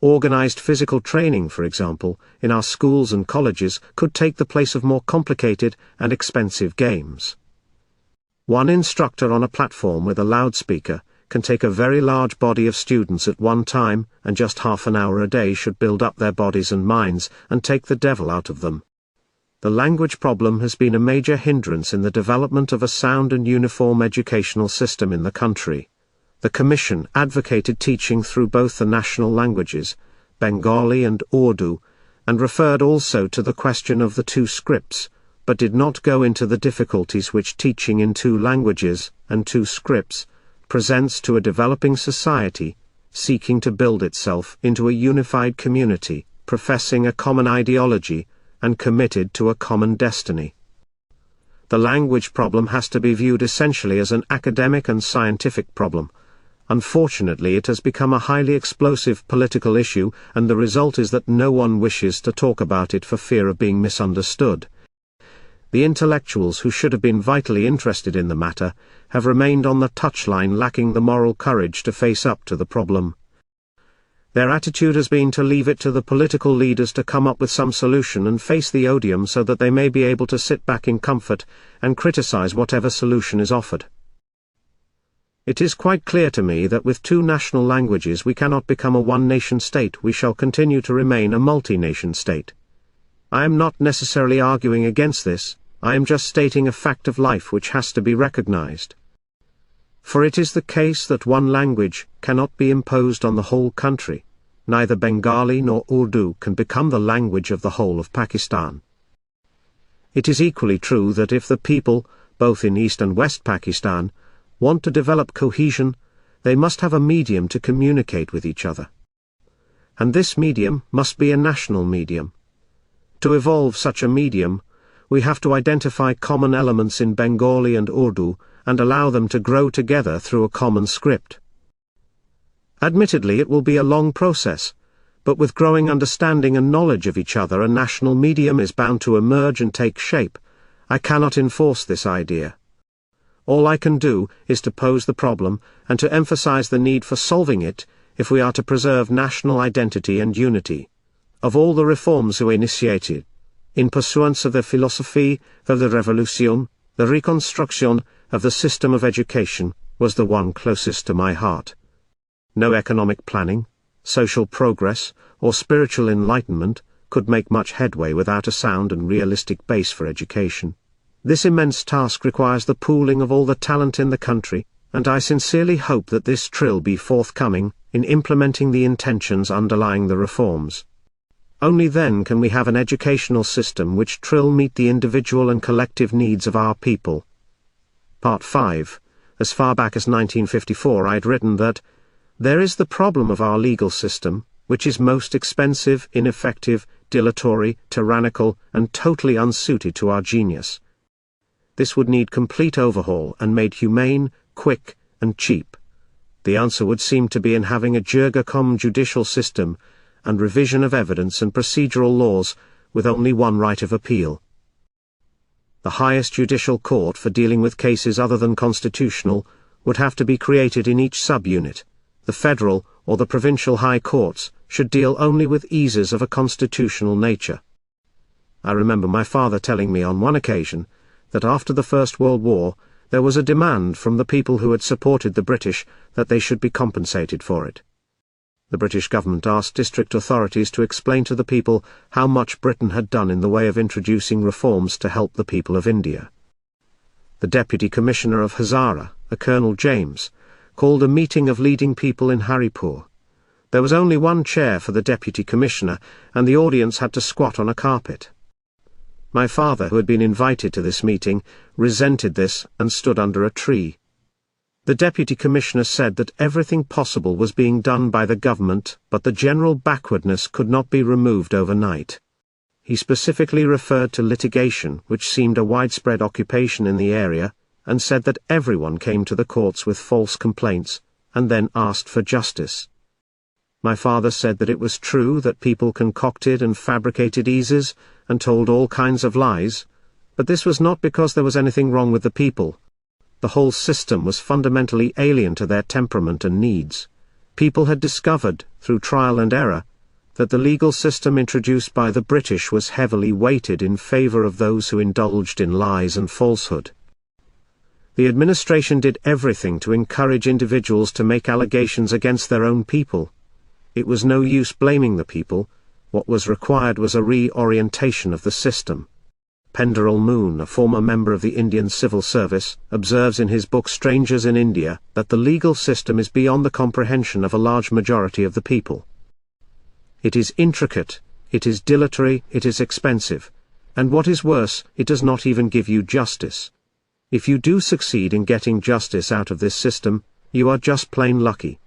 Organized physical training, for example, in our schools and colleges could take the place of more complicated and expensive games. One instructor on a platform with a loudspeaker can take a very large body of students at one time, and just half an hour a day should build up their bodies and minds and take the devil out of them. The language problem has been a major hindrance in the development of a sound and uniform educational system in the country. The Commission advocated teaching through both the national languages, Bengali and Urdu, and referred also to the question of the two scripts, but did not go into the difficulties which teaching in two languages and two scripts presents to a developing society, seeking to build itself into a unified community, professing a common ideology, and committed to a common destiny. The language problem has to be viewed essentially as an academic and scientific problem. Unfortunately, it has become a highly explosive political issue, and the result is that no one wishes to talk about it for fear of being misunderstood. The intellectuals who should have been vitally interested in the matter have remained on the touchline, lacking the moral courage to face up to the problem. Their attitude has been to leave it to the political leaders to come up with some solution and face the odium so that they may be able to sit back in comfort and criticize whatever solution is offered. It is quite clear to me that with two national languages we cannot become a one-nation state. We shall continue to remain a multi-nation state. I am not necessarily arguing against this, I am just stating a fact of life which has to be recognized. For it is the case that one language cannot be imposed on the whole country. Neither Bengali nor Urdu can become the language of the whole of Pakistan. It is equally true that if the people, both in East and West Pakistan, want to develop cohesion, they must have a medium to communicate with each other. And this medium must be a national medium. To evolve such a medium, we have to identify common elements in Bengali and Urdu, and allow them to grow together through a common script. Admittedly, it will be a long process, but with growing understanding and knowledge of each other, a national medium is bound to emerge and take shape. I cannot enforce this idea. All I can do is to pose the problem, and to emphasize the need for solving it, if we are to preserve national identity and unity. Of all the reforms we initiated, in pursuance of the philosophy of the revolution, the reconstruction of the system of education was the one closest to my heart. No economic planning, social progress, or spiritual enlightenment could make much headway without a sound and realistic base for education. This immense task requires the pooling of all the talent in the country, and I sincerely hope that this trill be forthcoming in implementing the intentions underlying the reforms. Only then can we have an educational system which trill meet the individual and collective needs of our people. Part 5. As far back as 1954 I had written that, there is the problem of our legal system, which is most expensive, ineffective, dilatory, tyrannical, and totally unsuited to our genius. This would need complete overhaul and made humane, quick, and cheap. The answer would seem to be in having a jirga-com judicial system, and revision of evidence and procedural laws, with only one right of appeal. The highest judicial court for dealing with cases other than constitutional would have to be created in each subunit. The federal or the provincial high courts should deal only with eases of a constitutional nature. I remember my father telling me on one occasion that after the First World War, there was a demand from the people who had supported the British that they should be compensated for it. The British government asked district authorities to explain to the people how much Britain had done in the way of introducing reforms to help the people of India. The Deputy Commissioner of Hazara, a Colonel James, called a meeting of leading people in Haripur. There was only one chair for the Deputy Commissioner, and the audience had to squat on a carpet. My father, who had been invited to this meeting, resented this and stood under a tree. The Deputy Commissioner said that everything possible was being done by the government, but the general backwardness could not be removed overnight. He specifically referred to litigation, which seemed a widespread occupation in the area, and said that everyone came to the courts with false complaints, and then asked for justice. My father said that it was true that people concocted and fabricated eases, and told all kinds of lies, but this was not because there was anything wrong with the people. The whole system was fundamentally alien to their temperament and needs. People had discovered, through trial and error, that the legal system introduced by the British was heavily weighted in favor of those who indulged in lies and falsehood. The administration did everything to encourage individuals to make allegations against their own people. It was no use blaming the people. What was required was a reorientation of the system. Penderel Moon, a former member of the Indian Civil Service, observes in his book Strangers in India that the legal system is beyond the comprehension of a large majority of the people. It is intricate, it is dilatory, it is expensive, and what is worse, it does not even give you justice. If you do succeed in getting justice out of this system, you are just plain lucky.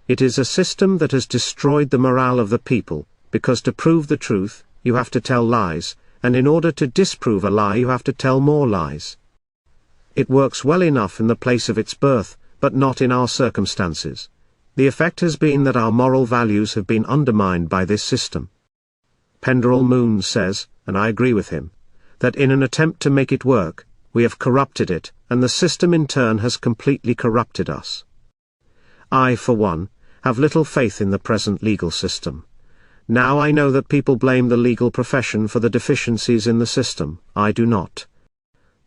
It is a system that has destroyed the morale of the people, because to prove the truth, you have to tell lies, and in order to disprove a lie you have to tell more lies. It works well enough in the place of its birth, but not in our circumstances. The effect has been that our moral values have been undermined by this system. Penderel Moon says, and I agree with him, that in an attempt to make it work, we have corrupted it, and the system in turn has completely corrupted us. I, for one, have little faith in the present legal system. Now I know that people blame the legal profession for the deficiencies in the system. I do not.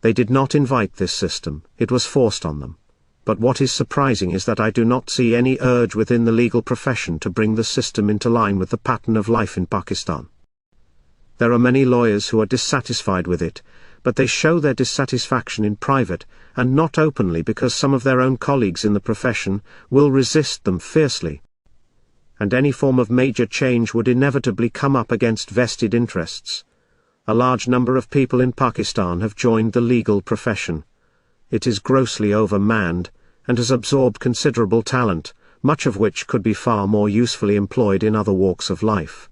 They did not invite this system, it was forced on them. But what is surprising is that I do not see any urge within the legal profession to bring the system into line with the pattern of life in Pakistan. There are many lawyers who are dissatisfied with it, but they show their dissatisfaction in private, and not openly, because some of their own colleagues in the profession will resist them fiercely. And any form of major change would inevitably come up against vested interests. A large number of people in Pakistan have joined the legal profession. It is grossly overmanned, and has absorbed considerable talent, much of which could be far more usefully employed in other walks of life.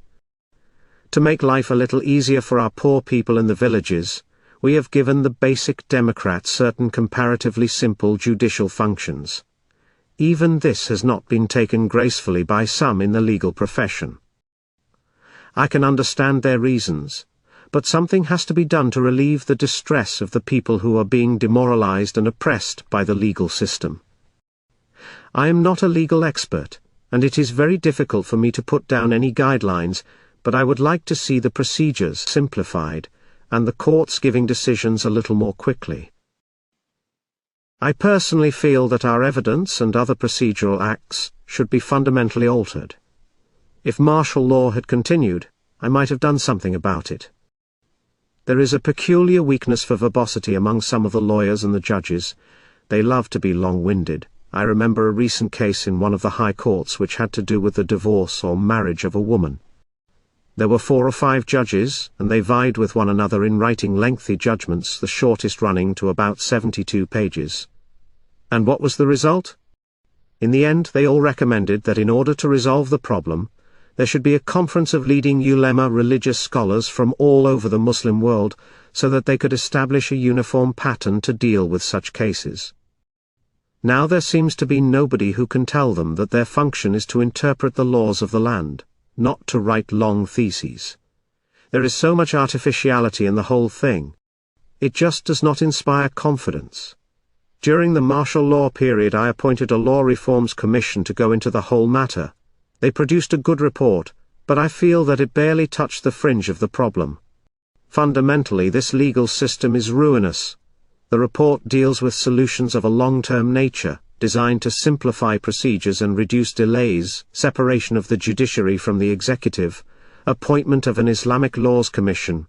To make life a little easier for our poor people in the villages, we have given the basic Democrats certain comparatively simple judicial functions. Even this has not been taken gracefully by some in the legal profession. I can understand their reasons, but something has to be done to relieve the distress of the people who are being demoralized and oppressed by the legal system. I am not a legal expert, and it is very difficult for me to put down any guidelines, but I would like to see the procedures simplified, and the courts giving decisions a little more quickly. I personally feel that our evidence and other procedural acts should be fundamentally altered. If martial law had continued, I might have done something about it. There is a peculiar weakness for verbosity among some of the lawyers and the judges. They love to be long-winded. I remember a recent case in one of the high courts which had to do with the divorce or marriage of a woman. There were 4 or 5 judges, and they vied with one another in writing lengthy judgments, the shortest running to about 72 pages. And what was the result? In the end, they all recommended that in order to resolve the problem, there should be a conference of leading ulema, religious scholars from all over the Muslim world, so that they could establish a uniform pattern to deal with such cases. Now there seems to be nobody who can tell them that their function is to interpret the laws of the land, not to write long theses. There is so much artificiality in the whole thing. It just does not inspire confidence. During the martial law period I appointed a law reforms commission to go into the whole matter. They produced a good report, but I feel that it barely touched the fringe of the problem. Fundamentally, this legal system is ruinous. The report deals with solutions of a long-term nature, designed to simplify procedures and reduce delays, separation of the judiciary from the executive, appointment of an Islamic Laws Commission,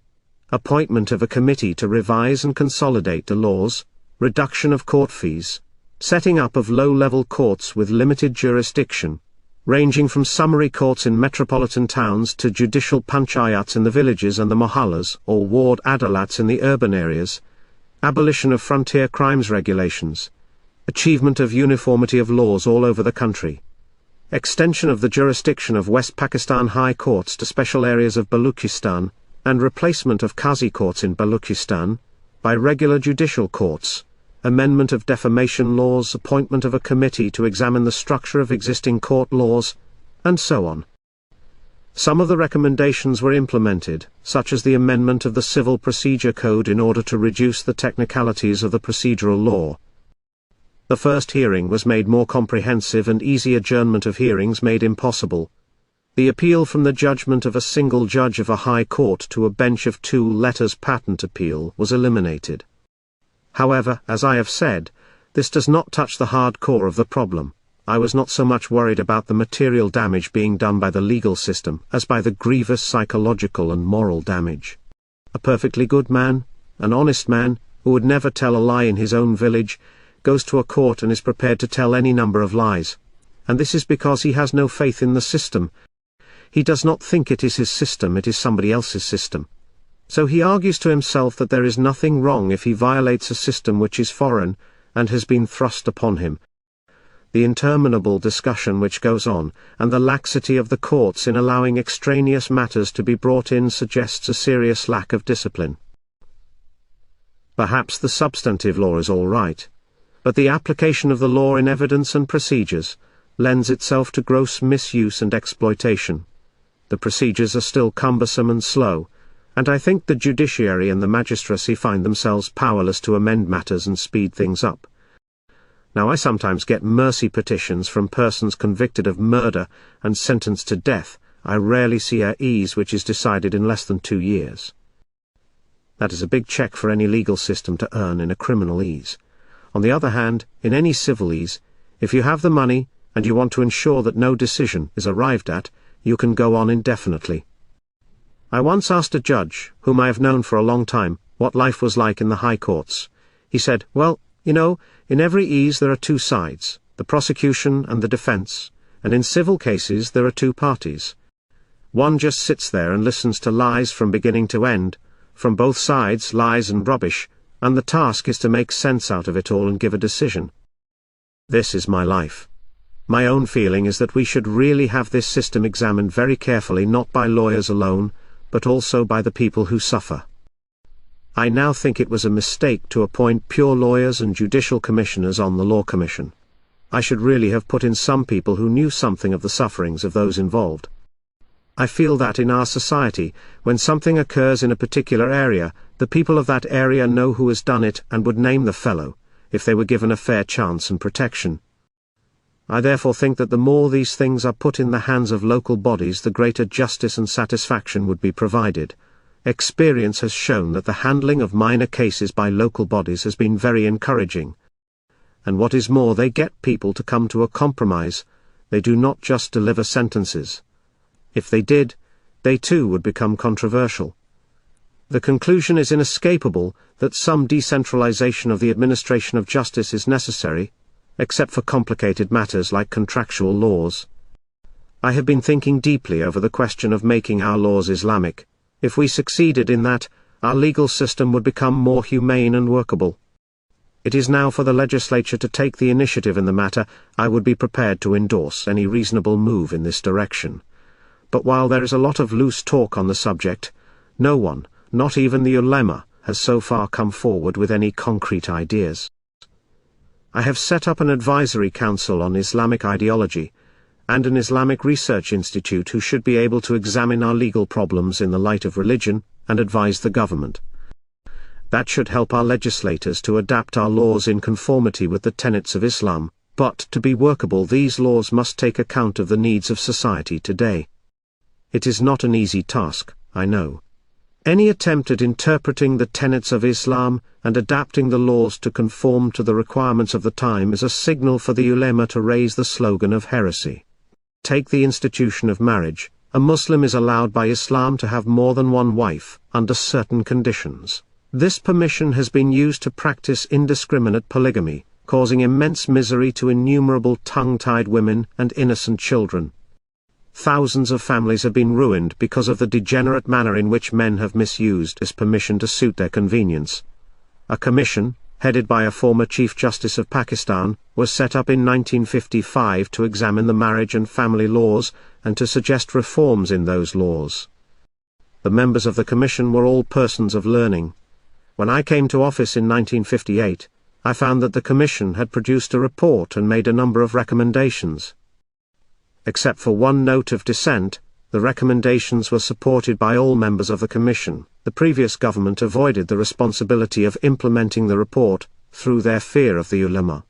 appointment of a committee to revise and consolidate the laws, reduction of court fees, setting up of low-level courts with limited jurisdiction, ranging from summary courts in metropolitan towns to judicial panchayats in the villages and the mohallas or ward adalats in the urban areas, abolition of frontier crimes regulations, achievement of uniformity of laws all over the country, extension of the jurisdiction of West Pakistan High Courts to special areas of Baluchistan, and replacement of Qazi courts in Baluchistan by regular judicial courts, amendment of defamation laws, appointment of a committee to examine the structure of existing court laws, and so on. Some of the recommendations were implemented, such as the amendment of the Civil Procedure Code in order to reduce the technicalities of the procedural law. The first hearing was made more comprehensive and easy adjournment of hearings made impossible. The appeal from the judgment of a single judge of a high court to a bench of 2 letters patent appeal was eliminated. However, as I have said, this does not touch the hard core of the problem. I was not so much worried about the material damage being done by the legal system as by the grievous psychological and moral damage. A perfectly good man, an honest man, who would never tell a lie in his own village, goes to a court and is prepared to tell any number of lies. And this is because he has no faith in the system. He does not think it is his system, it is somebody else's system. So he argues to himself that there is nothing wrong if he violates a system which is foreign, and has been thrust upon him. The interminable discussion which goes on, and the laxity of the courts in allowing extraneous matters to be brought in suggests a serious lack of discipline. Perhaps the substantive law is all right, but the application of the law in evidence and procedures lends itself to gross misuse and exploitation. The procedures are still cumbersome and slow, and I think the judiciary and the magistracy find themselves powerless to amend matters and speed things up. Now I sometimes get mercy petitions from persons convicted of murder and sentenced to death. I rarely see a ease which is decided in less than 2 years. That is a big check for any legal system to earn in a criminal ease. On the other hand, in any civil ease, if you have the money, and you want to ensure that no decision is arrived at, you can go on indefinitely. I once asked a judge, whom I have known for a long time, what life was like in the high courts. He said, "Well, you know, in every ease there are 2 sides, the prosecution and the defense, and in civil cases there are 2 parties. One just sits there and listens to lies from beginning to end, from both sides, lies and rubbish, and the task is to make sense out of it all and give a decision." This is my life. My own feeling is that we should really have this system examined very carefully, not by lawyers alone, but also by the people who suffer. I now think it was a mistake to appoint pure lawyers and judicial commissioners on the Law Commission. I should really have put in some people who knew something of the sufferings of those involved. I feel that in our society, when something occurs in a particular area, the people of that area know who has done it and would name the fellow, if they were given a fair chance and protection. I therefore think that the more these things are put in the hands of local bodies, the greater justice and satisfaction would be provided. Experience has shown that the handling of minor cases by local bodies has been very encouraging. And what is more, they get people to come to a compromise. They do not just deliver sentences. If they did, they too would become controversial. The conclusion is inescapable that some decentralization of the administration of justice is necessary, except for complicated matters like contractual laws. I have been thinking deeply over the question of making our laws Islamic. If we succeeded in that, our legal system would become more humane and workable. It is now for the legislature to take the initiative in the matter. I would be prepared to endorse any reasonable move in this direction. But while there is a lot of loose talk on the subject, no one, not even the ulema, has so far come forward with any concrete ideas. I have set up an advisory council on Islamic ideology, and an Islamic research institute who should be able to examine our legal problems in the light of religion, and advise the government. That should help our legislators to adapt our laws in conformity with the tenets of Islam, but to be workable these laws must take account of the needs of society today. It is not an easy task, I know. Any attempt at interpreting the tenets of Islam and adapting the laws to conform to the requirements of the time is a signal for the ulema to raise the slogan of heresy. Take the institution of marriage. A Muslim is allowed by Islam to have more than one wife, under certain conditions. This permission has been used to practice indiscriminate polygamy, causing immense misery to innumerable tongue-tied women and innocent children. Thousands of families have been ruined because of the degenerate manner in which men have misused this permission to suit their convenience. A commission, headed by a former Chief Justice of Pakistan, was set up in 1955 to examine the marriage and family laws, and to suggest reforms in those laws. The members of the commission were all persons of learning. When I came to office in 1958, I found that the commission had produced a report and made a number of recommendations. Except for one note of dissent, the recommendations were supported by all members of the commission. The previous government avoided the responsibility of implementing the report, through their fear of the ulema.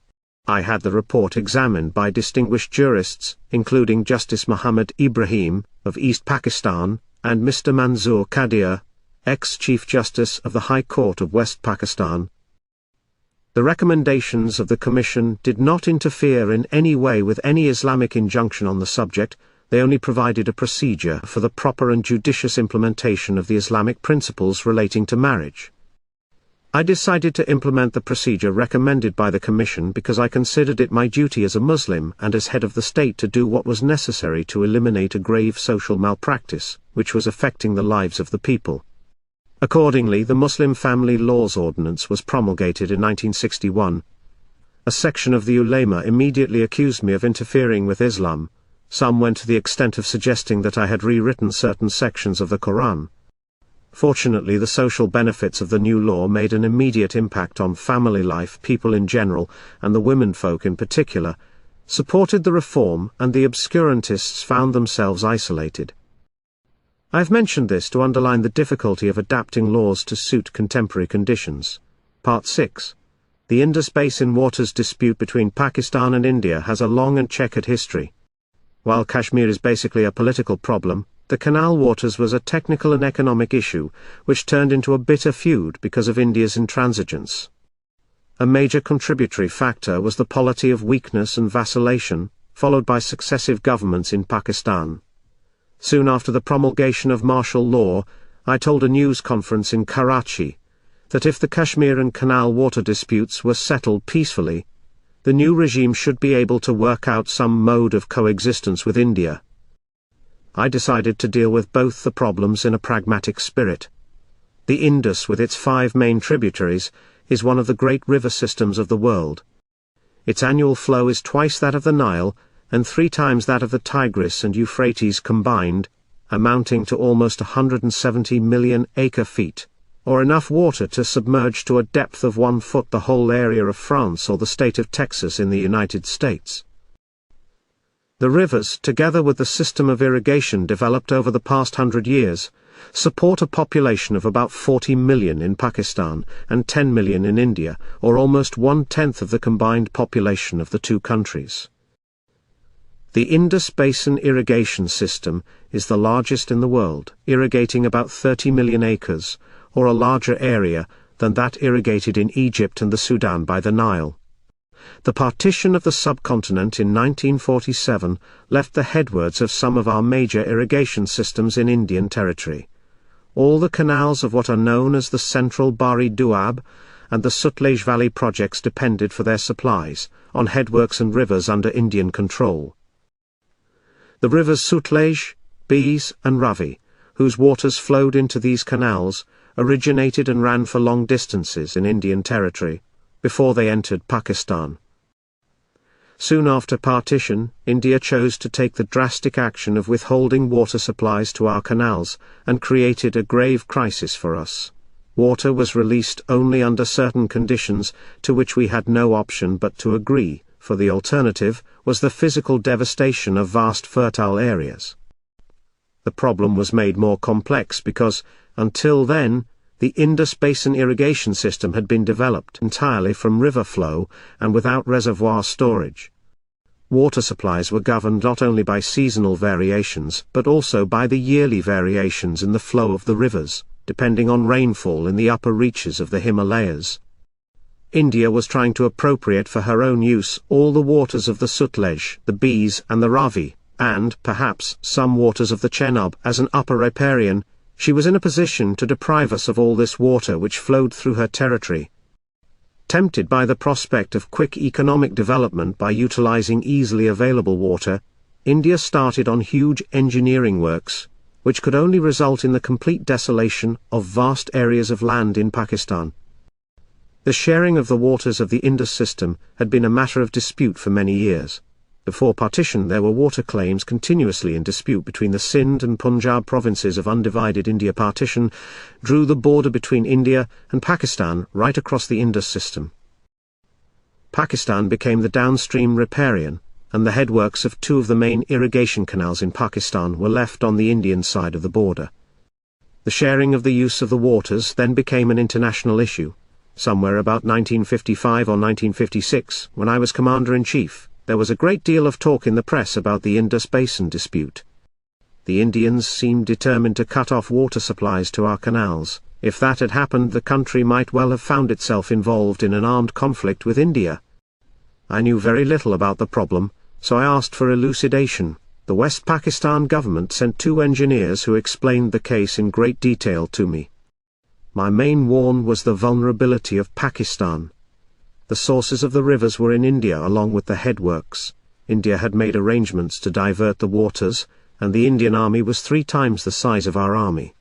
I had the report examined by distinguished jurists, including Justice Mohammad Ibrahim, of East Pakistan, and Mr. Manzoor Qadir, ex-Chief Justice of the High Court of West Pakistan. The recommendations of the Commission did not interfere in any way with any Islamic injunction on the subject. They only provided a procedure for the proper and judicious implementation of the Islamic principles relating to marriage. I decided to implement the procedure recommended by the Commission because I considered it my duty as a Muslim and as head of the state to do what was necessary to eliminate a grave social malpractice, which was affecting the lives of the people. Accordingly, the Muslim Family Laws Ordinance was promulgated in 1961. A section of the ulema immediately accused me of interfering with Islam. Some went to the extent of suggesting that I had rewritten certain sections of the Quran. Fortunately, the social benefits of the new law made an immediate impact on family life. People in general, and the womenfolk in particular, supported the reform, and the obscurantists found themselves isolated. I have mentioned this to underline the difficulty of adapting laws to suit contemporary conditions. Part 6. The Indus Basin waters dispute between Pakistan and India has a long and checkered history. While Kashmir is basically a political problem, the canal waters was a technical and economic issue, which turned into a bitter feud because of India's intransigence. A major contributory factor was the polity of weakness and vacillation, followed by successive governments in Pakistan. Soon after the promulgation of martial law, I told a news conference in Karachi that if the Kashmir and canal water disputes were settled peacefully, the new regime should be able to work out some mode of coexistence with India. I decided to deal with both the problems in a pragmatic spirit. The Indus, with its 5 main tributaries, is one of the great river systems of the world. Its annual flow is twice that of the Nile, and 3 times that of the Tigris and Euphrates combined, amounting to almost 170 million acre-feet, or enough water to submerge to a depth of 1 foot the whole area of France or the state of Texas in the United States. The rivers, together with the system of irrigation developed over the past 100 years, support a population of about 40 million in Pakistan and 10 million in India, or almost 1/10 of the combined population of the 2 countries. The Indus Basin irrigation system is the largest in the world, irrigating about 30 million acres, or a larger area than that irrigated in Egypt and the Sudan by the Nile. The partition of the subcontinent in 1947 left the headwards of some of our major irrigation systems in Indian territory. All the canals of what are known as the Central Bari Doab and the Sutlej Valley projects depended for their supplies on headworks and rivers under Indian control. The rivers Sutlej, Beas, and Ravi, whose waters flowed into these canals, originated and ran for long distances in Indian territory, before they entered Pakistan. Soon after partition, India chose to take the drastic action of withholding water supplies to our canals, and created a grave crisis for us. Water was released only under certain conditions, to which we had no option but to agree, for the alternative was the physical devastation of vast fertile areas. The problem was made more complex because, until then, the Indus Basin irrigation system had been developed entirely from river flow and without reservoir storage. Water supplies were governed not only by seasonal variations but also by the yearly variations in the flow of the rivers, depending on rainfall in the upper reaches of the Himalayas. India was trying to appropriate for her own use all the waters of the Sutlej, the Beas and the Ravi, and, perhaps, some waters of the Chenab. As an upper riparian, she was in a position to deprive us of all this water which flowed through her territory. Tempted by the prospect of quick economic development by utilizing easily available water, India started on huge engineering works, which could only result in the complete desolation of vast areas of land in Pakistan. The sharing of the waters of the Indus system had been a matter of dispute for many years. Before partition there were water claims continuously in dispute between the Sindh and Punjab provinces of undivided India. Partition drew the border between India and Pakistan right across the Indus system. Pakistan became the downstream riparian, and the headworks of 2 of the main irrigation canals in Pakistan were left on the Indian side of the border. The sharing of the use of the waters then became an international issue. Somewhere about 1955 or 1956, when I was Commander-in-Chief, there was a great deal of talk in the press about the Indus Basin dispute. The Indians seemed determined to cut off water supplies to our canals. If that had happened, the country might well have found itself involved in an armed conflict with India. I knew very little about the problem, so I asked for elucidation. The West Pakistan government sent 2 engineers who explained the case in great detail to me. My main warn was the vulnerability of Pakistan. The sources of the rivers were in India along with the headworks. India had made arrangements to divert the waters, and the Indian army was 3 times the size of our army.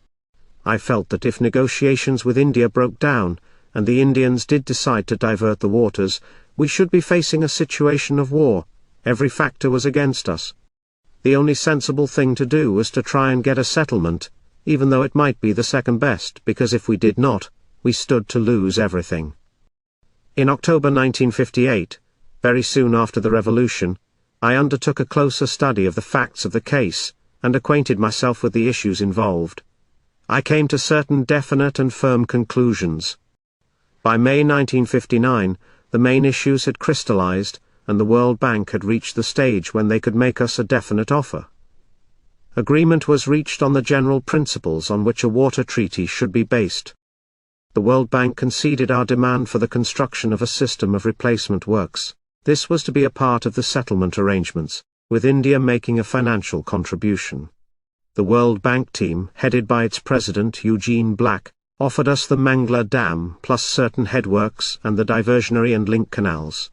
I felt that if negotiations with India broke down, and the Indians did decide to divert the waters, we should be facing a situation of war. Every factor was against us. The only sensible thing to do was to try and get a settlement, even though it might be the second best, because if we did not, we stood to lose everything. In October 1958, very soon after the revolution, I undertook a closer study of the facts of the case, and acquainted myself with the issues involved. I came to certain definite and firm conclusions. By May 1959, the main issues had crystallized, and the World Bank had reached the stage when they could make us a definite offer. Agreement was reached on the general principles on which a water treaty should be based. The World Bank conceded our demand for the construction of a system of replacement works. This was to be a part of the settlement arrangements, with India making a financial contribution. The World Bank team, headed by its president Eugene Black, offered us the Mangla Dam plus certain headworks and the diversionary and link canals.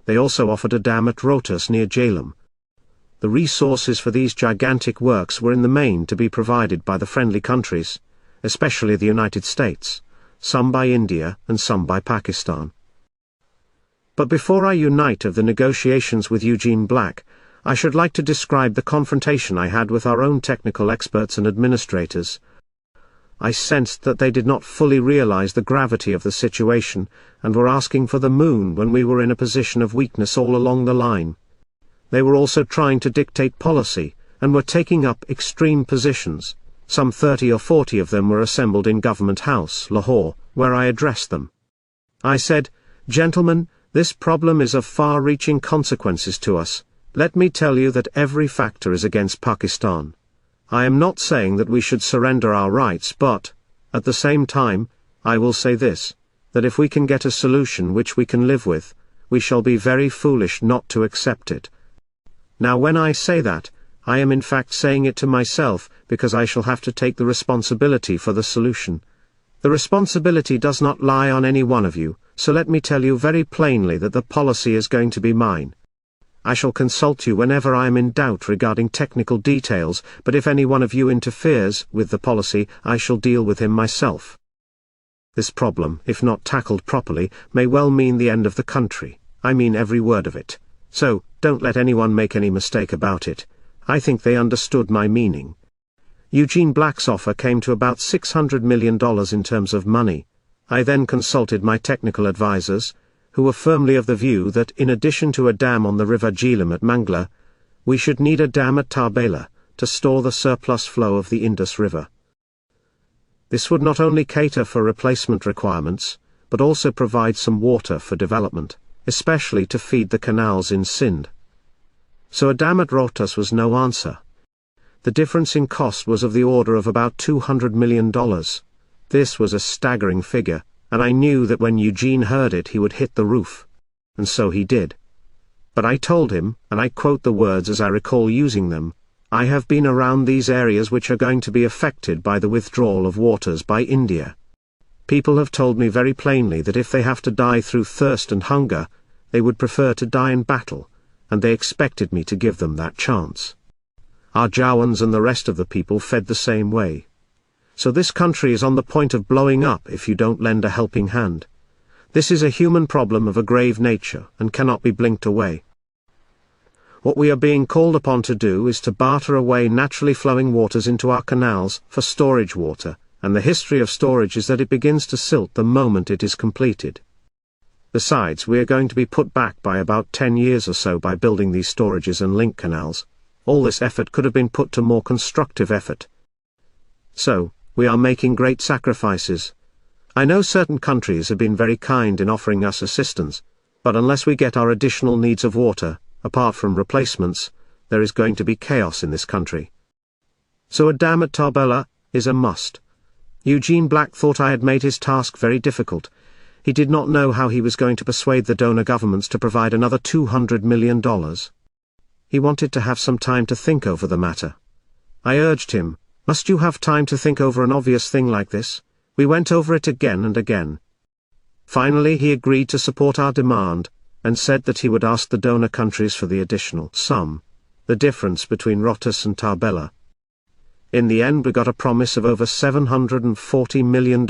They also offered a dam at Rohtas near Jhelum. The resources for these gigantic works were in the main to be provided by the friendly countries, especially the United States, some by India and some by Pakistan. But before I unite of the negotiations with Eugene Black, I should like to describe the confrontation I had with our own technical experts and administrators. I sensed that they did not fully realize the gravity of the situation, and were asking for the moon when we were in a position of weakness all along the line. They were also trying to dictate policy, and were taking up extreme positions. Some 30 or 40 of them were assembled in Government House, Lahore, where I addressed them. I said, "Gentlemen, this problem is of far-reaching consequences to us. Let me tell you that every factor is against Pakistan. I am not saying that we should surrender our rights, but, at the same time, I will say this, that if we can get a solution which we can live with, we shall be very foolish not to accept it." Now when I say that, I am in fact saying it to myself, because I shall have to take the responsibility for the solution. The responsibility does not lie on any one of you, so let me tell you very plainly that the policy is going to be mine. I shall consult you whenever I am in doubt regarding technical details, but if any one of you interferes with the policy, I shall deal with him myself. This problem, if not tackled properly, may well mean the end of the country. I mean every word of it. So, don't let anyone make any mistake about it. I think they understood my meaning. Eugene Black's offer came to about $600 million in terms of money. I then consulted my technical advisors, who were firmly of the view that in addition to a dam on the river Jhelum at Mangla, we should need a dam at Tarbela, to store the surplus flow of the Indus River. This would not only cater for replacement requirements, but also provide some water for development, especially to feed the canals in Sindh. So a dam at Rohtas was no answer. The difference in cost was of the order of about $200 million. This was a staggering figure, and I knew that when Eugene heard it he would hit the roof. And so he did. But I told him, and I quote the words as I recall using them, "I have been around these areas which are going to be affected by the withdrawal of waters by India. People have told me very plainly that if they have to die through thirst and hunger, they would prefer to die in battle, and they expected me to give them that chance. Our Jawans and the rest of the people fed the same way. So this country is on the point of blowing up if you don't lend a helping hand. This is a human problem of a grave nature, and cannot be blinked away. What we are being called upon to do is to barter away naturally flowing waters into our canals for storage water, and the history of storage is that it begins to silt the moment it is completed. Besides, we are going to be put back by about 10 years or so by building these storages and link canals. All this effort could have been put to more constructive effort. So, we are making great sacrifices. I know certain countries have been very kind in offering us assistance, but unless we get our additional needs of water, apart from replacements, there is going to be chaos in this country. So a dam at Tarbela is a must. Eugene Black thought I had made his task very difficult. He did not know how he was going to persuade the donor governments to provide another $200 million. He wanted to have some time to think over the matter. I urged him, "Must you have time to think over an obvious thing like this?" We went over it again and again. Finally he agreed to support our demand, and said that he would ask the donor countries for the additional sum, the difference between Rohtas and Tarbela. In the end we got a promise of over $740 million.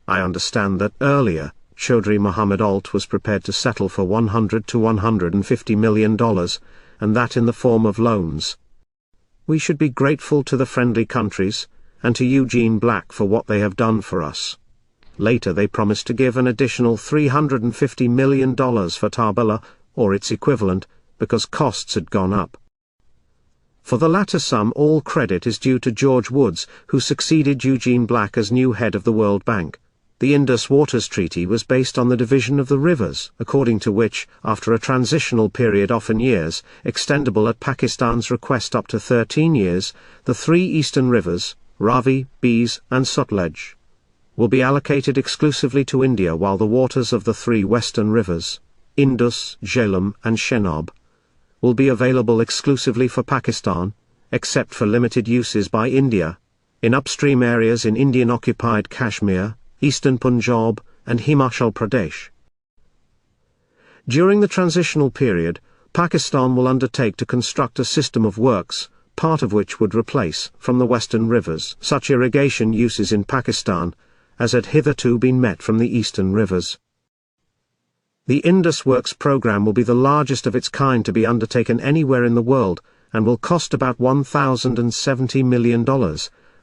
I understand that earlier, Chaudhry Mohammad Alt was prepared to settle for $100 to $150 million, and that in the form of loans. We should be grateful to the friendly countries, and to Eugene Black for what they have done for us. Later they promised to give an additional $350 million for Tarbela, or its equivalent, because costs had gone up. For the latter sum all credit is due to George Woods, who succeeded Eugene Black as new head of the World Bank. The Indus Waters Treaty was based on the division of the rivers, according to which, after a transitional period often years, extendable at Pakistan's request up to 13 years, the three eastern rivers, Ravi, Beas, and Sutlej, will be allocated exclusively to India, while the waters of the three western rivers, Indus, Jhelum, and Chenab, will be available exclusively for Pakistan, except for limited uses by India, in upstream areas in Indian-occupied Kashmir, eastern Punjab, and Himachal Pradesh. During the transitional period, Pakistan will undertake to construct a system of works, part of which would replace, from the western rivers, such irrigation uses in Pakistan, as had hitherto been met from the eastern rivers. The Indus Works program will be the largest of its kind to be undertaken anywhere in the world, and will cost about $1,070 million,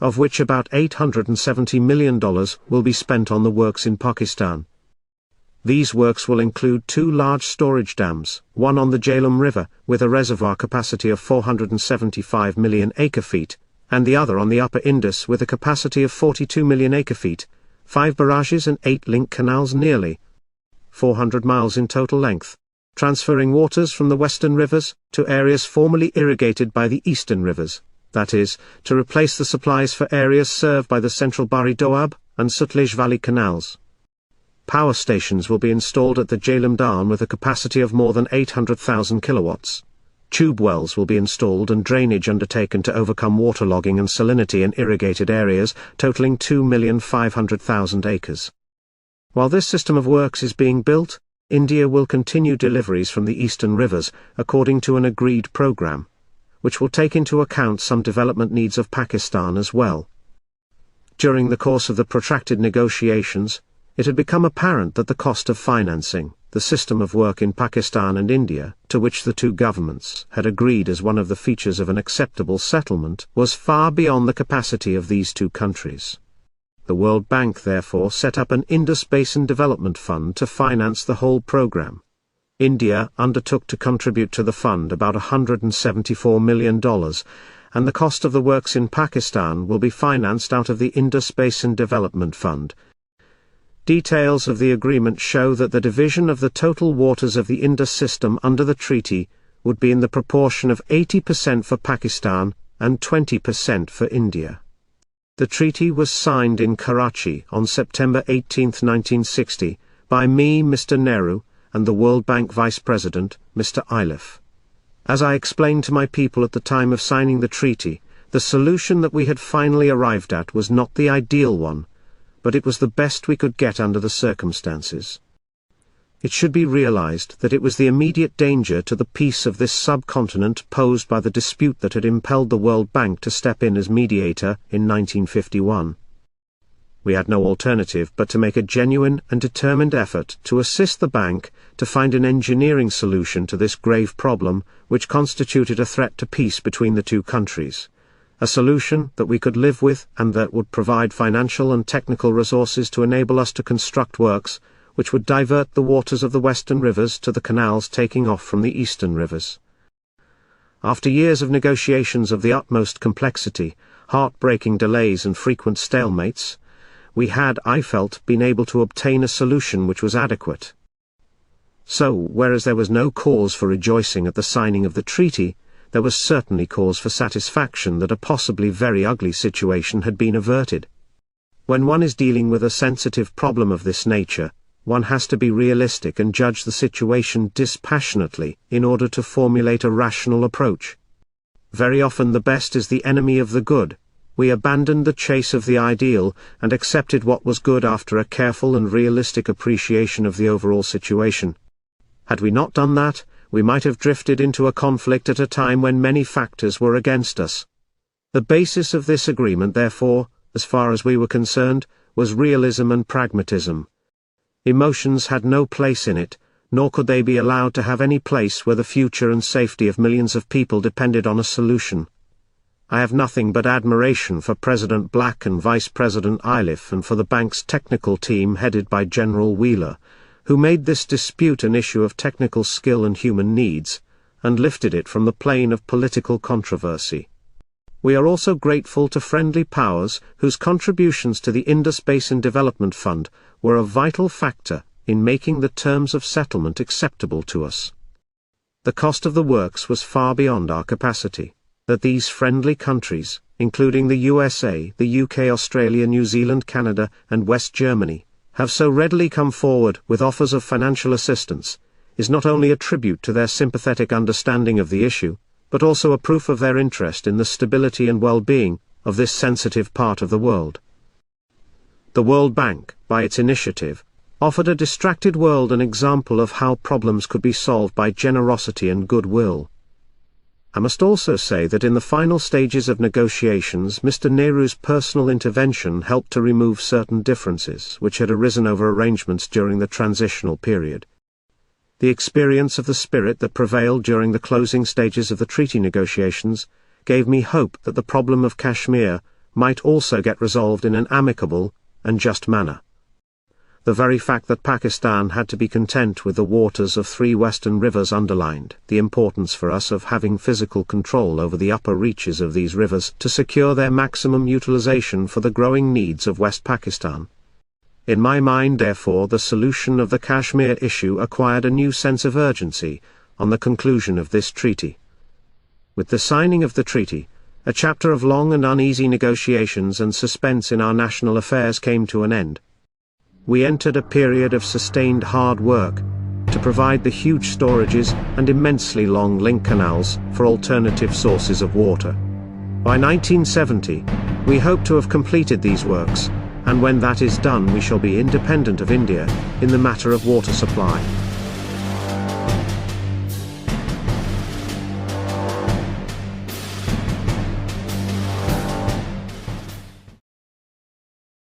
of which about $870 million will be spent on the works in Pakistan. These works will include two large storage dams, one on the Jhelum River, with a reservoir capacity of 475 million acre-feet, and the other on the upper Indus with a capacity of 42 million acre-feet, 5 barrages and 8 link canals nearly 400 miles in total length, transferring waters from the western rivers to areas formerly irrigated by the eastern rivers, that is, to replace the supplies for areas served by the central Bari Doab and Sutlej Valley canals. Power stations will be installed at the Jhelum Dam with a capacity of more than 800,000 kilowatts. Tube wells will be installed and drainage undertaken to overcome waterlogging and salinity in irrigated areas, totaling 2,500,000 acres. While this system of works is being built, India will continue deliveries from the eastern rivers, according to an agreed program, which will take into account some development needs of Pakistan as well. During the course of the protracted negotiations, it had become apparent that the cost of financing the system of work in Pakistan and India, to which the two governments had agreed as one of the features of an acceptable settlement, was far beyond the capacity of these two countries. The World Bank therefore set up an Indus Basin Development Fund to finance the whole program. India undertook to contribute to the fund about $174 million, and the cost of the works in Pakistan will be financed out of the Indus Basin Development Fund. Details of the agreement show that the division of the total waters of the Indus system under the treaty would be in the proportion of 80% for Pakistan and 20% for India. The treaty was signed in Karachi on September 18, 1960, by me, Mr. Nehru, and the World Bank Vice President, Mr. Iliffe. As I explained to my people at the time of signing the treaty, the solution that we had finally arrived at was not the ideal one, but it was the best we could get under the circumstances. It should be realized that it was the immediate danger to the peace of this subcontinent posed by the dispute that had impelled the World Bank to step in as mediator in 1951. We had no alternative but to make a genuine and determined effort to assist the bank to find an engineering solution to this grave problem, which constituted a threat to peace between the two countries. A solution that we could live with and that would provide financial and technical resources to enable us to construct works which would divert the waters of the western rivers to the canals taking off from the eastern rivers. After years of negotiations of the utmost complexity, heartbreaking delays and frequent stalemates, we had, I felt, been able to obtain a solution which was adequate. So, whereas there was no cause for rejoicing at the signing of the treaty, there was certainly cause for satisfaction that a possibly very ugly situation had been averted. When one is dealing with a sensitive problem of this nature, one has to be realistic and judge the situation dispassionately in order to formulate a rational approach. Very often the best is the enemy of the good. We abandoned the chase of the ideal and accepted what was good after a careful and realistic appreciation of the overall situation. Had we not done that, we might have drifted into a conflict at a time when many factors were against us. The basis of this agreement, therefore, as far as we were concerned, was realism and pragmatism. Emotions had no place in it, nor could they be allowed to have any place where the future and safety of millions of people depended on a solution. I have nothing but admiration for President Black and Vice President Iliffe and for the bank's technical team headed by General Wheeler, who made this dispute an issue of technical skill and human needs, and lifted it from the plane of political controversy. We are also grateful to friendly powers whose contributions to the Indus Basin Development Fund were a vital factor in making the terms of settlement acceptable to us. The cost of the works was far beyond our capacity. That these friendly countries, including the USA, the UK, Australia, New Zealand, Canada, and West Germany, have so readily come forward with offers of financial assistance, is not only a tribute to their sympathetic understanding of the issue, but also a proof of their interest in the stability and well-being of this sensitive part of the world. The World Bank, by its initiative, offered a distracted world an example of how problems could be solved by generosity and goodwill. I must also say that in the final stages of negotiations, Mr. Nehru's personal intervention helped to remove certain differences which had arisen over arrangements during the transitional period. The experience of the spirit that prevailed during the closing stages of the treaty negotiations gave me hope that the problem of Kashmir might also get resolved in an amicable and just manner. The very fact that Pakistan had to be content with the waters of 3 western rivers underlined the importance for us of having physical control over the upper reaches of these rivers to secure their maximum utilization for the growing needs of West Pakistan. In my mind, therefore, the solution of the Kashmir issue acquired a new sense of urgency on the conclusion of this treaty. With the signing of the treaty, a chapter of long and uneasy negotiations and suspense in our national affairs came to an end. We entered a period of sustained hard work to provide the huge storages and immensely long link canals for alternative sources of water. By 1970, we hope to have completed these works, and when that is done we shall be independent of India in the matter of water supply.